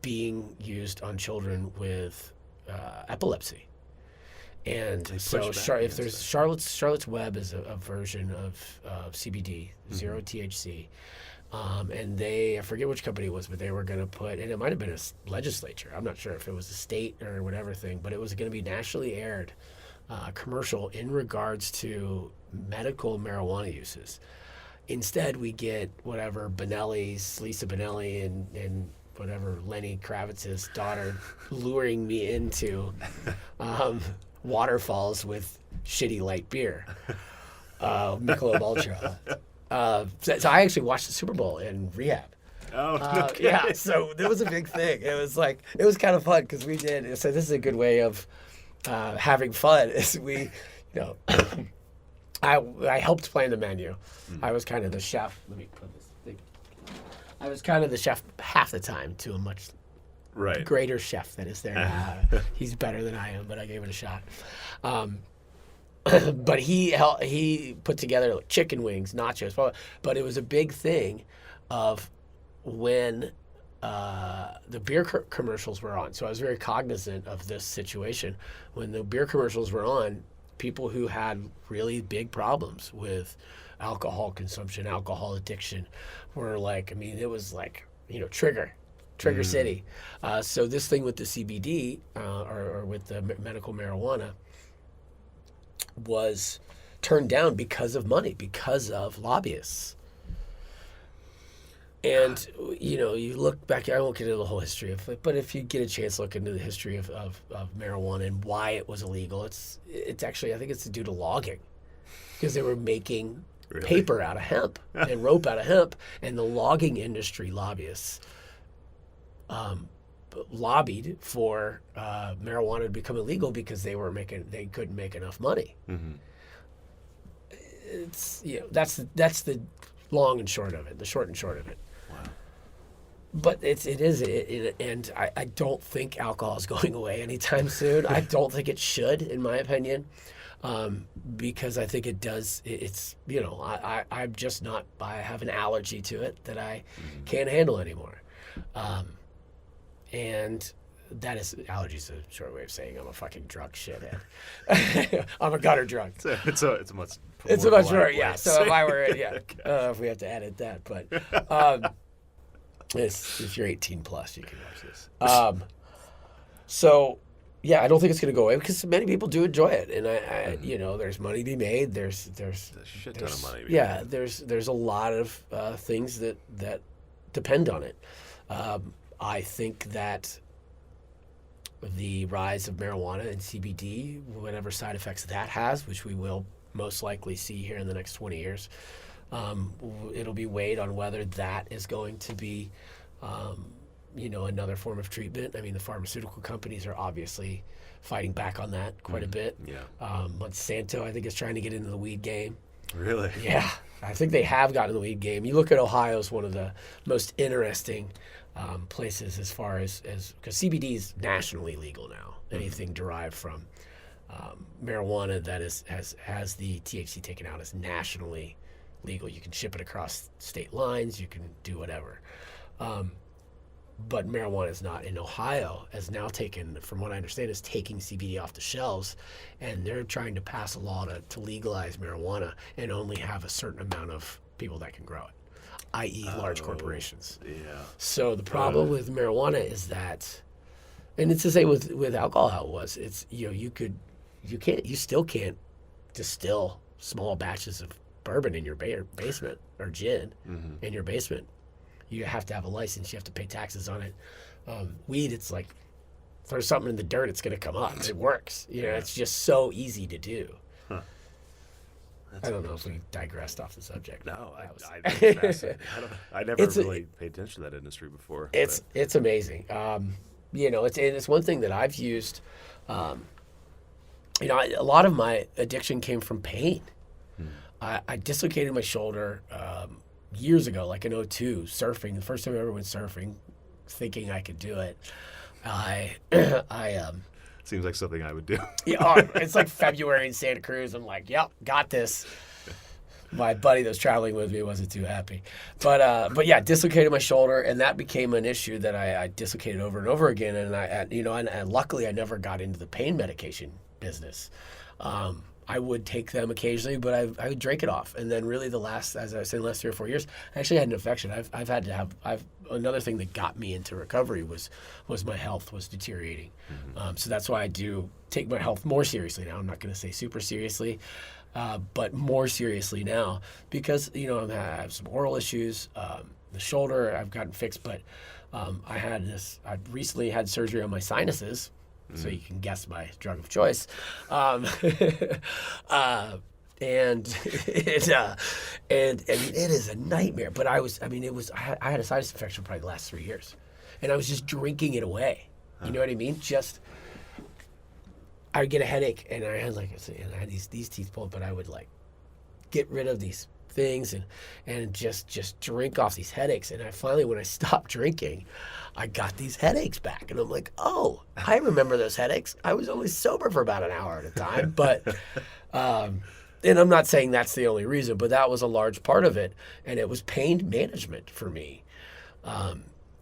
being used on children with epilepsy. And so if there's Charlotte's Web is a version of CBD, zero THC. And I forget which company it was, but they were going to put, and it might have been a legislature, I'm not sure if it was a state or whatever thing, but it was going to be nationally aired commercial in regards to medical marijuana uses. Instead, we get whatever Lisa Bonelli and whatever Lenny Kravitz's daughter luring me into waterfalls with shitty light beer, Michelob Ultra. So I actually watched the Super Bowl in rehab. Oh, no kidding. Yeah. So it was a big thing. It was kind of fun because we did. So this is a good way of having fun. Is we, I helped plan the menu. I was kind of the chef. Let me put this thing. I was kind of the chef half the time to a much greater chef that is there. He's better than I am, but I gave it a shot. But he put together like chicken wings, nachos, but it was a big thing of when the beer commercials were on. So I was very cognizant of this situation. When the beer commercials were on, people who had really big problems with alcohol consumption, alcohol addiction, were like, I mean, it was like, Trigger City. So this thing with the CBD or with the medical marijuana was turned down because of money, because of lobbyists. And, you look back, I won't get into the whole history of it, but if you get a chance to look into the history of marijuana and why it was illegal, it's actually, I think it's due to logging, because they were making paper out of hemp and rope out of hemp, and the logging industry lobbyists lobbied for marijuana to become illegal because they couldn't make enough money. Mm-hmm. It's that's the long and short of it, the short and short of it. Wow. But it is, and I don't think alcohol is going away anytime soon. I don't think it should, in my opinion, because I think it does. I'm just not. I have an allergy to it that I can't handle anymore, and that is, allergy's a short way of saying I'm a fucking drunk shithead. I'm a gutter drunk. It's a much short, yeah. So if I were, if we have to edit that, but if you're 18 plus, you can watch this. So yeah, I don't think it's going to go away because many people do enjoy it, and I there's money to be made. There's a shit ton of money. There's a lot of things that depend on it. I think that the rise of marijuana and CBD, whatever side effects that has, which we will most likely see here in the next 20 years, it'll be weighed on whether that is going to be, another form of treatment. I mean, the pharmaceutical companies are obviously fighting back on that quite a bit. Yeah. Monsanto, I think, is trying to get into the weed game. Really? Yeah. I think they have gotten in the weed game. You look at Ohio as one of the most interesting places as far as because CBD is nationally legal now. Anything derived from marijuana that has the THC taken out is nationally legal. You can ship it across state lines. You can do whatever. But marijuana is not. In Ohio, has now taken, from what I understand, is taking CBD off the shelves, and they're trying to pass a law to legalize marijuana and only have a certain amount of people that can grow it, i.e. large corporations. Yeah. So the problem with marijuana is that, and it's the same with alcohol how it was. It's you still can't distill small batches of bourbon in your basement or gin in your basement. You have to have a license. You have to pay taxes on it. Weed, it's like throw something in the dirt, it's going to come up. It works. It's just so easy to do. Huh. I don't know if we digressed off the subject. No, I never really paid attention to that industry before. It's amazing. It's one thing that I've used. A lot of my addiction came from pain. I dislocated my shoulder years ago, like in 2002, surfing. The first time I ever went surfing, thinking I could do it. Seems like something I would do. It's like February in Santa Cruz. I'm like, yep, got this. My buddy that was traveling with me wasn't too happy, but yeah, dislocated my shoulder, and that became an issue that I dislocated over and over again. And and luckily I never got into the pain medication business. I would take them occasionally, but I would drink it off. And then really as I was saying, the last 3 or 4 years, I actually had an infection. Another thing that got me into recovery was my health was deteriorating. So that's why I do take my health more seriously now. I'm not going to say super seriously, but more seriously now because, I have some oral issues. The shoulder I've gotten fixed, but I recently had surgery on my sinuses. So you can guess my drug of choice, and it is a nightmare. But I had a sinus infection probably the last 3 years, and I was just drinking it away. You know what I mean? I would get a headache, and I had these teeth pulled, but I would get rid of these things and just drink off these headaches. And when I stopped drinking, I got these headaches back, and I'm like, oh, I remember those headaches. I was only sober for about an hour at a time, but and I'm not saying that's the only reason, but that was a large part of it, and it was pain management for me.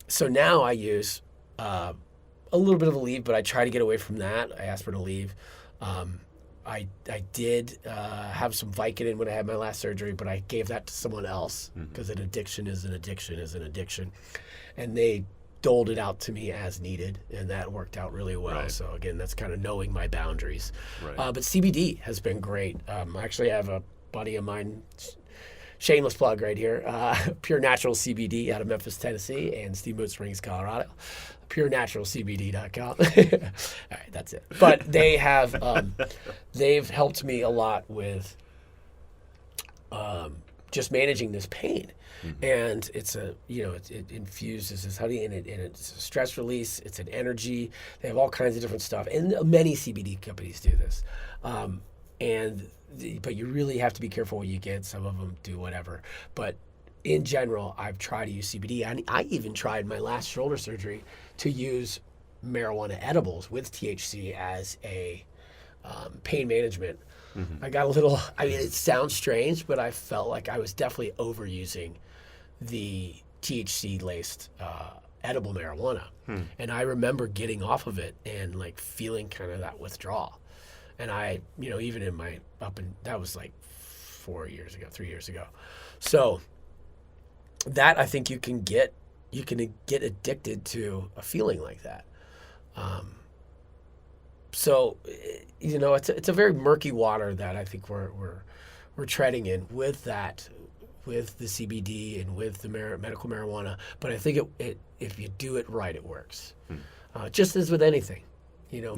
So now I use a little bit of Aleve, but I try to get away from that. I asked for an Aleve. I did have some Vicodin when I had my last surgery, but I gave that to someone else because an addiction is an addiction is an addiction. And they doled it out to me as needed, and that worked out really well. Right. So again, that's kind of knowing my boundaries. Right. But CBD has been great. I actually have a buddy of mine, shameless plug right here, Pure Natural CBD out of Memphis, Tennessee, and Steamboat Springs, Colorado. PureNaturalCBD.com. All right, that's it. But they have, they've helped me a lot with just managing this pain. And it's a, it infuses this honey, and it's a stress release. It's an energy. They have all kinds of different stuff, and many CBD companies do this. But you really have to be careful what you get. Some of them do whatever, but in general, I've tried to use CBD. I even tried my last shoulder surgery to use marijuana edibles with THC as a pain management. I got a little, it sounds strange, but I felt like I was definitely overusing the THC-laced edible marijuana. And I remember getting off of it and like feeling kind of that withdrawal. And I, even in my that was like 3 years ago. So that I think you can get addicted to a feeling like that. So it's a very murky water that I think we're treading in with that, with the CBD and with the medical marijuana. But I think it if you do it right, it works. Just as with anything,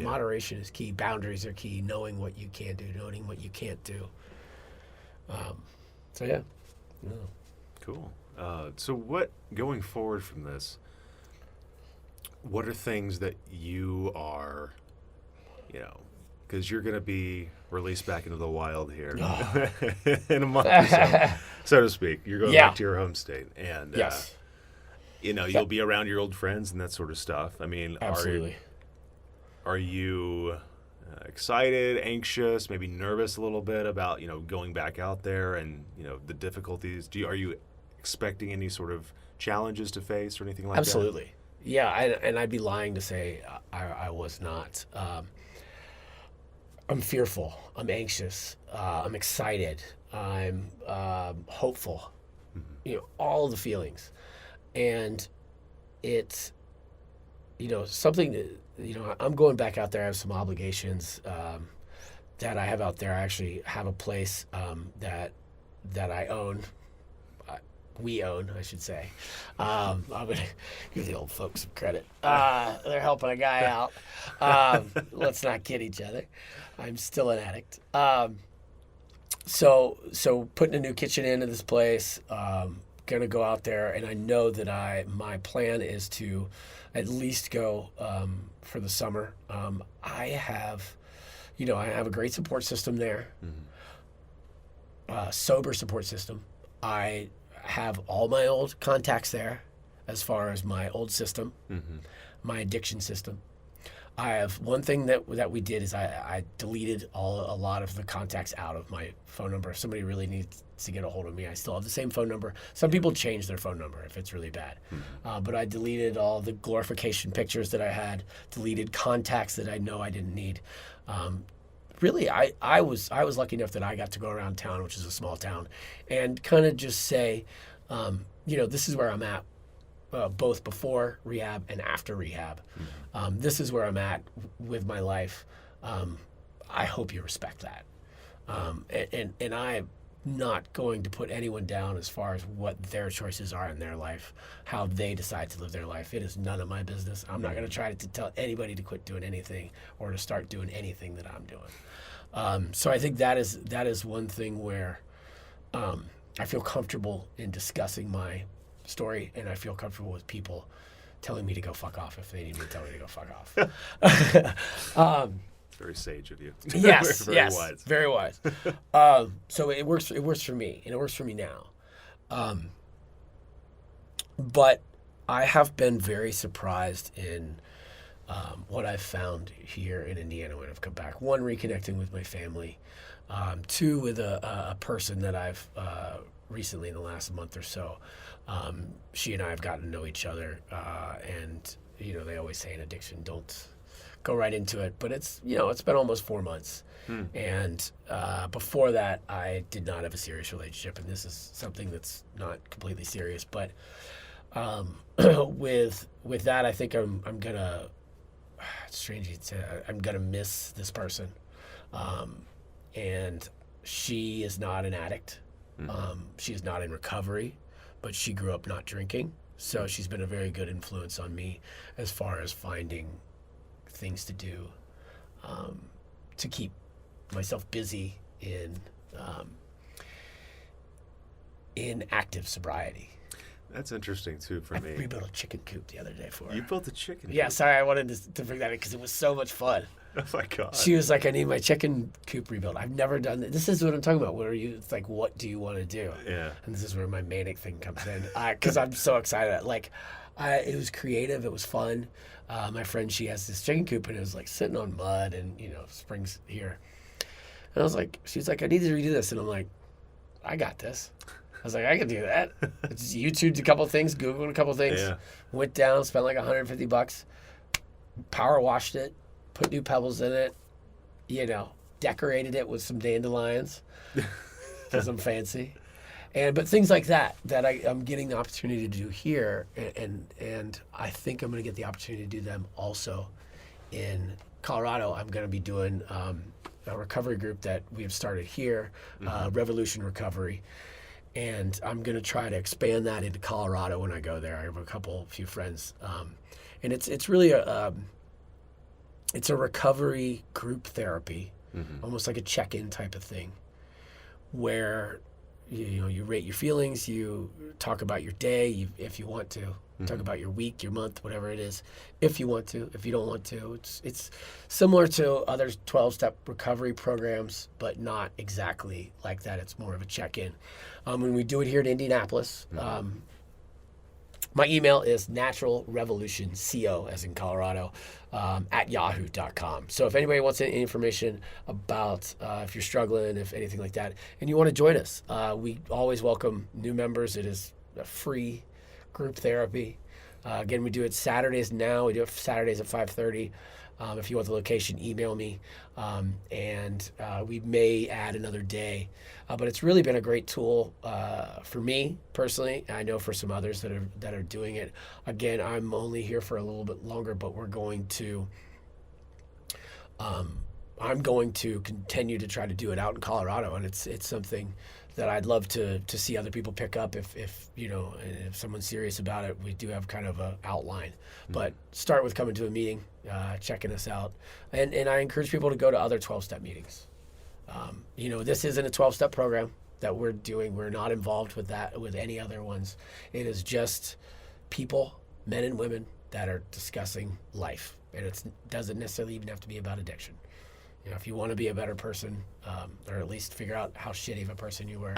moderation is key. Boundaries are key. Knowing what you can do, knowing what you can't do. So yeah. Cool. So what, going forward from this, what are things that you are, because you're going to be released back into the wild here in a month or so to speak. You're going back to your home state. And, yes. You'll be around your old friends and that sort of stuff. I mean, absolutely. Are you excited, anxious, maybe nervous a little bit about, going back out there and, the difficulties? Are you expecting any sort of challenges to face or anything like absolutely. that? Absolutely. Yeah, and I'd be lying to say I was not. I'm fearful. I'm anxious. I'm excited. I'm hopeful. All the feelings. And it's, something that, I'm going back out there. I have some obligations that I have out there. I actually have a place that I own. We own, I should say. I'm going to give the old folks some credit. They're helping a guy out. Let's not kid each other. I'm still an addict. So putting a new kitchen into this place, going to go out there, and I know that my plan is to at least go for the summer. I have a great support system there, sober support system. I have all my old contacts there as far as my old system, my addiction system. I have one thing that we did is I deleted a lot of the contacts out of my phone number. If somebody really needs to get a hold of me, I still have the same phone number. Some people change their phone number if it's really bad. But I deleted all the glorification pictures that I had, deleted contacts that I know I didn't need. Really, I was lucky enough that I got to go around town, which is a small town, and kind of just say, this is where I'm at, both before rehab and after rehab. This is where I'm at with my life. I hope you respect that. And I'm not going to put anyone down as far as what their choices are in their life, how they decide to live their life. It is none of my business. I'm not going to try to tell anybody to quit doing anything or to start doing anything that I'm doing. So I think that is one thing where I feel comfortable in discussing my story, and I feel comfortable with people telling me to go fuck off if they need me to tell me to go fuck off. It's very sage of you. Yes, very yes, wise. very wise. So it works for me, and it works for me now. But I have been very surprised in what I've found here in Indiana when I've come back. One, reconnecting with my family. Two, with a person that I've recently in the last month or so. She and I have gotten to know each other, and they always say in addiction, don't go right into it. But it's been almost 4 months, and before that, I did not have a serious relationship, and this is something that's not completely serious. But with that, I think I'm gonna. It's strange to say, I'm gonna miss this person, and she is not an addict. She is not in recovery, but she grew up not drinking. So she's been a very good influence on me as far as finding things to do to keep myself busy in active sobriety. That's interesting too for me. I rebuilt a chicken coop the other day for her. You built a chicken Yeah, coop? sorry, I wanted to bring that in because it was so much fun. Oh my God. She was like, I need my chicken coop rebuilt. I've never done that. This is what I'm talking about. It's like, what do you want to do? Yeah. And this is where my manic thing comes in. Because I'm so excited. It was creative. It was fun. My friend, she has this chicken coop, and it was like sitting on mud and, springs here. And I was like, she's like, I need to redo this. And I'm like, I got this. I was like, I can do that. I just YouTubed a couple things, Googled a couple things, went down, spent like $150, power washed it, put new pebbles in it, decorated it with some dandelions because I'm fancy. But things like that I'm getting the opportunity to do here, and I think I'm going to get the opportunity to do them also in Colorado. I'm going to be doing a recovery group that we've started here, Revolution Recovery. And I'm going to try to expand that into Colorado when I go there. I have a few friends. And it's really it's a recovery group therapy, almost like a check-in type of thing, where you rate your feelings, you talk about your day, if you want to, talk about your week, your month, whatever it is, if you want to. If you don't want to, it's similar to other 12-step recovery programs, but not exactly like that. It's more of a check-in. When we do it here in Indianapolis, my email is naturalrevolutionco, as in Colorado, at yahoo.com. So if anybody wants any information about if you're struggling, if anything like that, and you want to join us, we always welcome new members. It is a free group therapy. Again, we do it Saturdays now. We do it Saturdays at 5:30. If you want the location, email me, and we may add another day. But it's really been a great tool for me personally. I know for some others that are doing it. Again, I'm only here for a little bit longer, but we're going to. I'm going to continue to try to do it out in Colorado, and it's something that I'd love to see other people pick up if someone's serious about it. We do have kind of an outline, but start with coming to a meeting, checking us out, and I encourage people to go to other 12-step meetings. This isn't a 12-step program that we're doing. We're not involved with that with any other ones. It is just people, men and women, that are discussing life, and it doesn't necessarily even have to be about addiction. If you want to be a better person, or at least figure out how shitty of a person you were,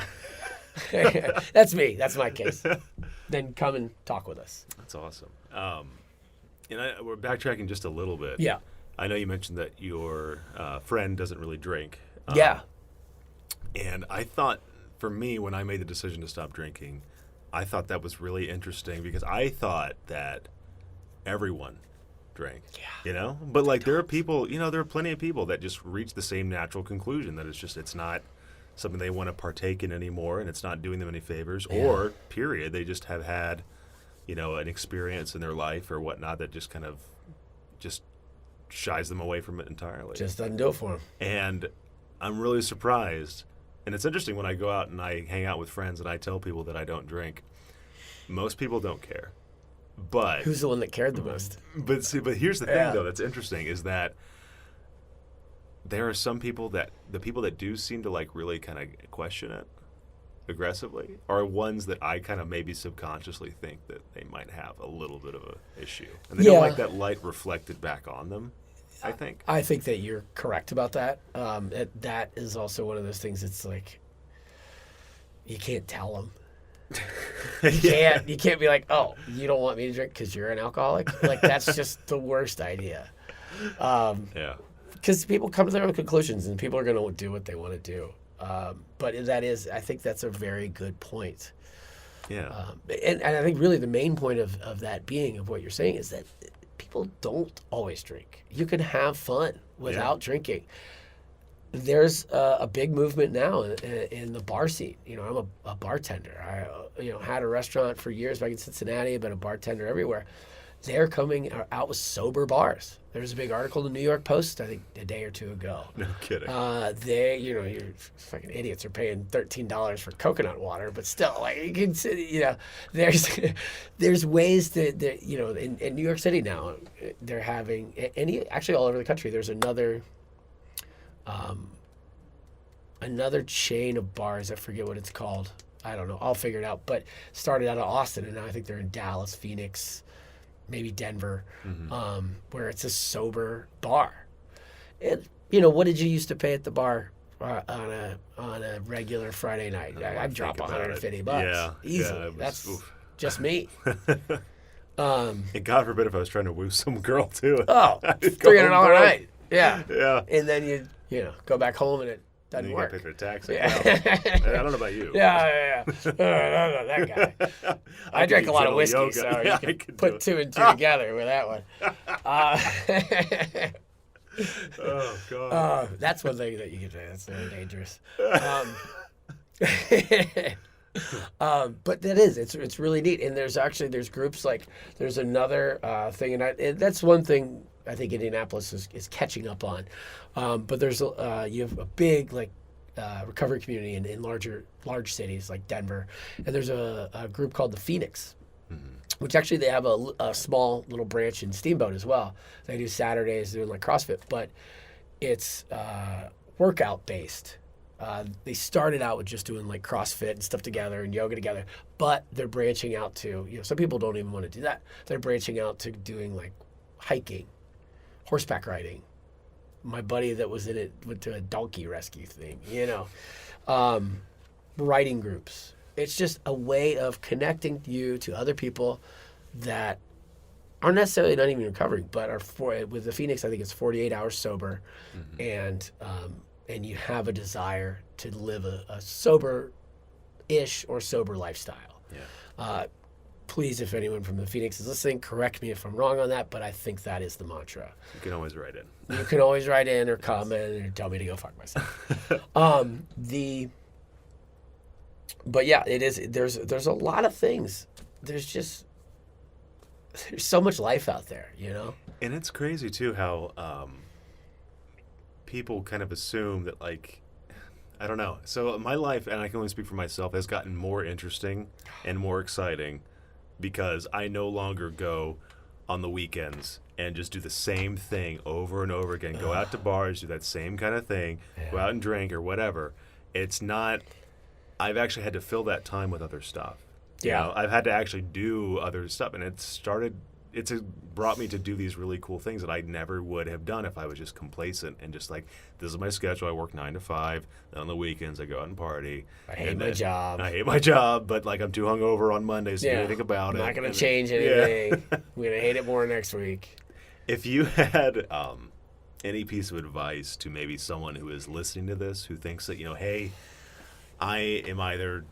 that's me. That's my case. Then come and talk with us. That's awesome. We're backtracking just a little bit. Yeah. I know you mentioned that your friend doesn't really drink. Yeah. And I thought, for me, when I made the decision to stop drinking, I thought that was really interesting because I thought that everyone drank. Yeah. But there are people, there are plenty of people that just reach the same natural conclusion that it's not something they want to partake in anymore, and it's not doing them any favors, or period, they just have had, an experience in their life or whatnot that just kind of just shies them away from it entirely. Just doesn't do it for them. And I'm really surprised. And it's interesting when I go out and I hang out with friends and I tell people that I don't drink, most people don't care. But who's the one that cared the most? But here's the thing, though, that's interesting is that there are some people the people that do seem to really kind of question it aggressively are ones that I kind of maybe subconsciously think that they might have a little bit of a issue, and they don't like that light reflected back on them. I think that you're correct about that. That is also one of those things. It's like you can't tell them. You can't be like, oh, you don't want me to drink because you're an alcoholic. That's just the worst idea. Because people come to their own conclusions, and people are going to do what they want to do. But I think that's a very good point. Yeah. And I think really the main point of that being, of what you're saying, is that people don't always drink. You can have fun without drinking. There's a big movement now in the bar scene. I'm a bartender. I had a restaurant for years back in Cincinnati. I've been a bartender everywhere. They're coming out with sober bars. There was a big article in the New York Post, I think, a day or two ago. No kidding. Your fucking idiots are paying $13 for coconut water, but still, like, you can see, there's ways that in New York City now, they're having, and actually all over the country, there's another chain of bars. I forget what it's called. I don't know. I'll figure it out. But started out of Austin, and now I think they're in Dallas, Phoenix, maybe Denver, where it's a sober bar. And what did you used to pay at the bar on a regular Friday night? I'd drop $150 easily. Yeah, That's just me. And God forbid if I was trying to woo some girl too. Oh, $300 a night. Yeah. Yeah. And then you go back home and it doesn't work. You got to pay for a taxi. Yeah. I don't know about you. Yeah. That guy. I drank a lot of whiskey, so you can put two and two together with that one. Oh, God. That's one thing that you can say. That's very dangerous. But that is, it's really neat. And there's groups there's another thing, and that's one thing I think Indianapolis is catching up on. But there's you have a big recovery community in large cities like Denver, and there's a group called the Phoenix, which actually they have a small little branch in Steamboat as well. They do Saturdays doing CrossFit, but it's workout based. They started out with just doing CrossFit and stuff together and yoga together, but they're branching out to, some people don't even want to do that. They're branching out to doing hiking, horseback riding. My buddy that was in it went to a donkey rescue thing, riding groups. It's just a way of connecting you to other people that aren't necessarily not even recovering, but with the Phoenix, I think it's 48 hours sober, and you have a desire to live a sober-ish or sober lifestyle. Yeah. Please, if anyone from the Phoenix is listening, correct me if I'm wrong on that, but I think that is the mantra. You can always write in. You can always write in or comment or tell me to go fuck myself. But yeah, it is. There's a lot of things. There's so much life out there, And it's crazy too how people kind of assume that I don't know. So my life, and I can only speak for myself, has gotten more interesting and more exciting because I no longer go on the weekends and just do the same thing over and over again. Go out to bars, do that same kind of thing, go out and drink or whatever. It's not. I've actually had to fill that time with other stuff. Yeah. I've had to actually do other stuff, and it's brought me to do these really cool things that I never would have done if I was just complacent and just this is my schedule. I work 9 to 5. Then on the weekends I go out and party. I hate my job, but I'm too hungover on Mondays to do anything about it. I'm not going to change anything. I'm going to hate it more next week. If you had any piece of advice to maybe someone who is listening to this who thinks that, hey, I am either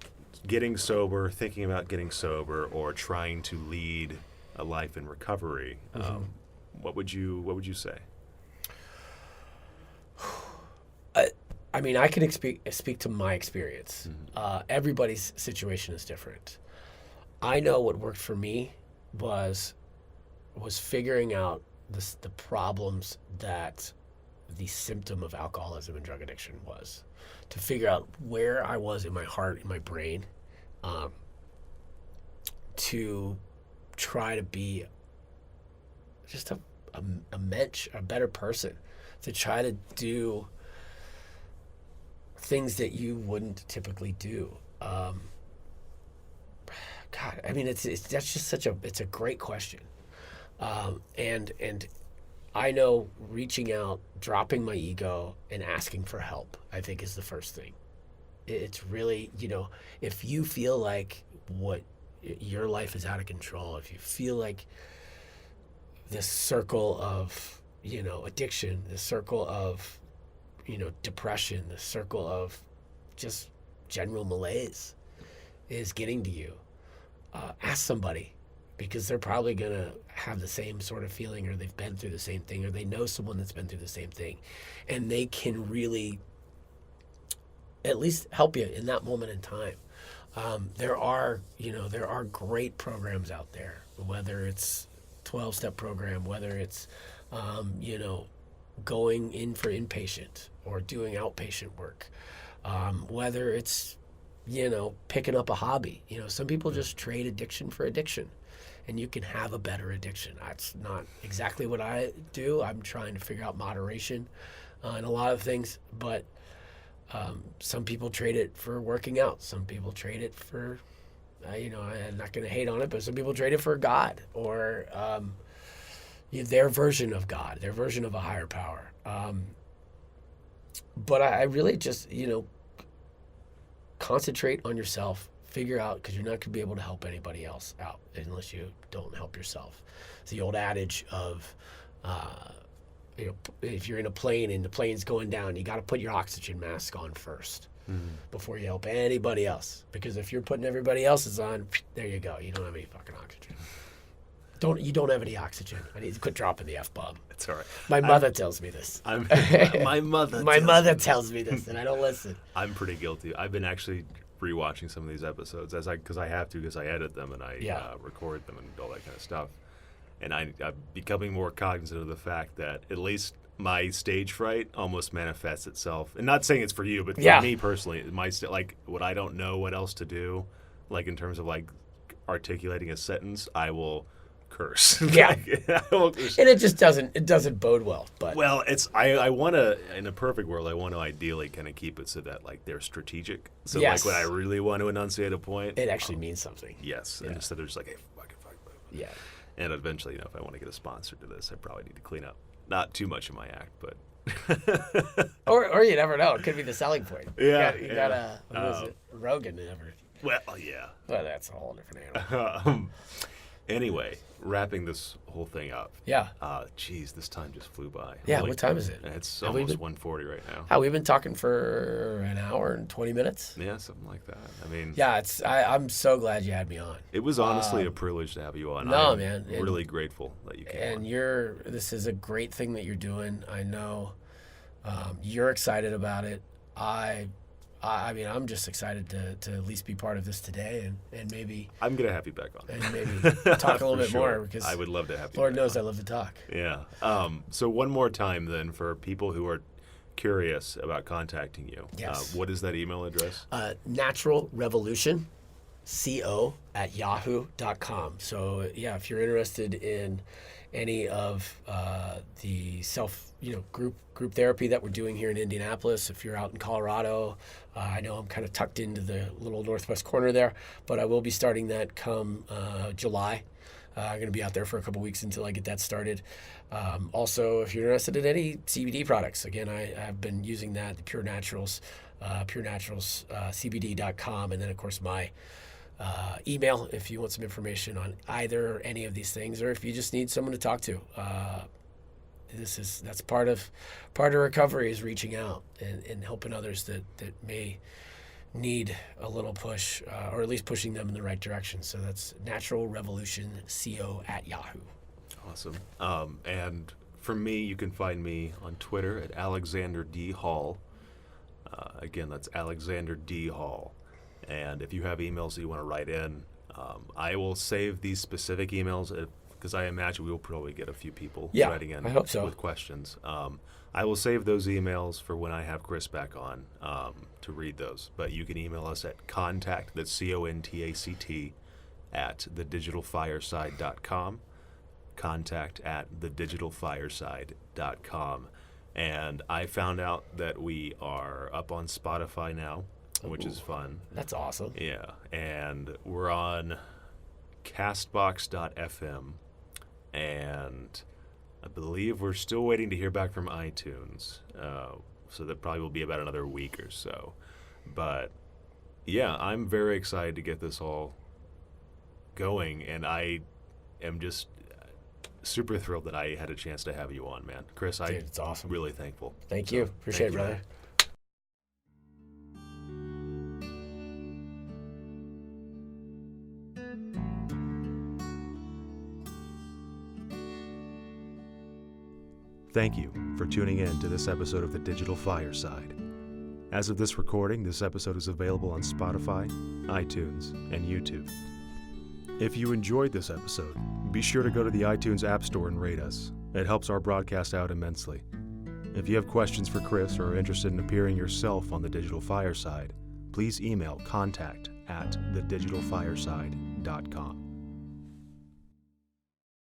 getting sober, thinking about getting sober, or trying to lead a life in recovery, what would you say? I mean, I can speak to my experience. Everybody's situation is different. I know what worked for me was figuring out the problems that the symptom of alcoholism and drug addiction was, to figure out where I was in my heart, in my brain, to try to be just a better person, to try to do things that you wouldn't typically do. God, I mean, that's just it's a great question. And I know reaching out, dropping my ego, and asking for help, I think is the first thing. It's really, if you feel like your life is out of control, if you feel like this circle of, addiction, this circle of, depression, this circle of just general malaise is getting to you, ask somebody, because they're probably going to have the same sort of feeling, or they've been through the same thing, or they know someone that's been through the same thing, and they can really at least help you in that moment in time. There are great programs out there, whether it's 12-step program, whether it's, going in for inpatient or doing outpatient work, whether it's, picking up a hobby. Some people just trade addiction for addiction, and you can have a better addiction. That's not exactly what I do. I'm trying to figure out moderation in a lot of things, but some people trade it for working out. Some people trade it for, I'm not going to hate on it, but some people trade it for God, or their version of God, their version of a higher power. But I really just, concentrate on yourself, figure out, because you're not going to be able to help anybody else out unless you don't help yourself. It's the old adage of, if you're in a plane and the plane's going down, you got to put your oxygen mask on first before you help anybody else. Because if you're putting everybody else's on, there you go. You don't have any fucking oxygen. You don't have any oxygen. I need to quit dropping the F-bomb. It's all right. My mother tells me this. My mother tells me this, and I don't listen. I'm pretty guilty. I've been actually rewatching some of these episodes because I have to, because I edit them and I record them and all that kind of stuff. And I'm becoming more cognizant of the fact that at least my stage fright almost manifests itself. And not saying it's for you, but for me personally, when I don't know what else to do, like in terms of like articulating a sentence, I will curse. Yeah. And it just doesn't bode well. But well, I want to, in a perfect world, I want to ideally kind of keep it so that like they're strategic. So like when I really want to enunciate a point, it actually means something. Yes. Yeah. And instead of just like, hey, fuck. Yeah. And eventually, if I want to get a sponsor to this, I probably need to clean up. Not too much in my act, but or you never know. It could be the selling point. Yeah. You got what was it? Rogan and everything. Well, yeah. Well, that's a whole different animal. Anyway, wrapping this whole thing up. Yeah. Geez, this time just flew by. Yeah, what time is it? It's almost 1:40 right now. We've been talking for an hour and 20 minutes. Yeah, something like that. I mean, yeah, I'm so glad you had me on. It was honestly a privilege to have you on. No, man. I'm really grateful that you came on. And this is a great thing that you're doing. I know you're excited about it. I mean, I'm just excited to at least be part of this today, and maybe I'm gonna have you back on, and maybe talk a little bit more, because I would love to have you. Lord knows I love to talk. Yeah. So one more time then, for people who are curious about contacting you, yes. What is that email address? Natural Revolution, CO@yahoo.com. So yeah, if you're interested in any of the group therapy that we're doing here in Indianapolis, if you're out in Colorado, I know I'm kind of tucked into the little northwest corner there, but I will be starting that come July. I'm going to be out there for a couple weeks until I get that started. Also, if you're interested in any CBD products, again, I've been using that, the Pure Naturals, CBD.com, and then of course my email if you want some information on either or any of these things, or if you just need someone to talk to. That's part of recovery, is reaching out and helping others that may need a little push, or at least pushing them in the right direction. So that's Natural Revolution, CO@yahoo. Awesome. And for me, you can find me on Twitter at Alexander D. Hall. Again, that's Alexander D. Hall. And if you have emails that you want to write in, I will save these specific emails, because I imagine we'll probably get a few people writing in I hope so. with questions. I will save those emails for when I have Chris back on to read those. But you can email us at contact, that's CONTACT, at thedigitalfireside.com, contact@thedigitalfireside.com. And I found out that we are up on Spotify now, which is fun. That's awesome. Yeah, and we're on Castbox.fm, and I believe we're still waiting to hear back from iTunes, so that probably will be about another week or so. But yeah, I'm very excited to get this all going, and I am just super thrilled that I had a chance to have you on, man. Chris, Dude, it's awesome. Really thankful. Thank you. Appreciate it, brother. Man. Thank you for tuning in to this episode of the Digital Fireside. As of this recording, this episode is available on Spotify, iTunes, and YouTube. If you enjoyed this episode, be sure to go to the iTunes App Store and rate us. It helps our broadcast out immensely. If you have questions for Chris or are interested in appearing yourself on the Digital Fireside, please email contact@thedigitalfireside.com.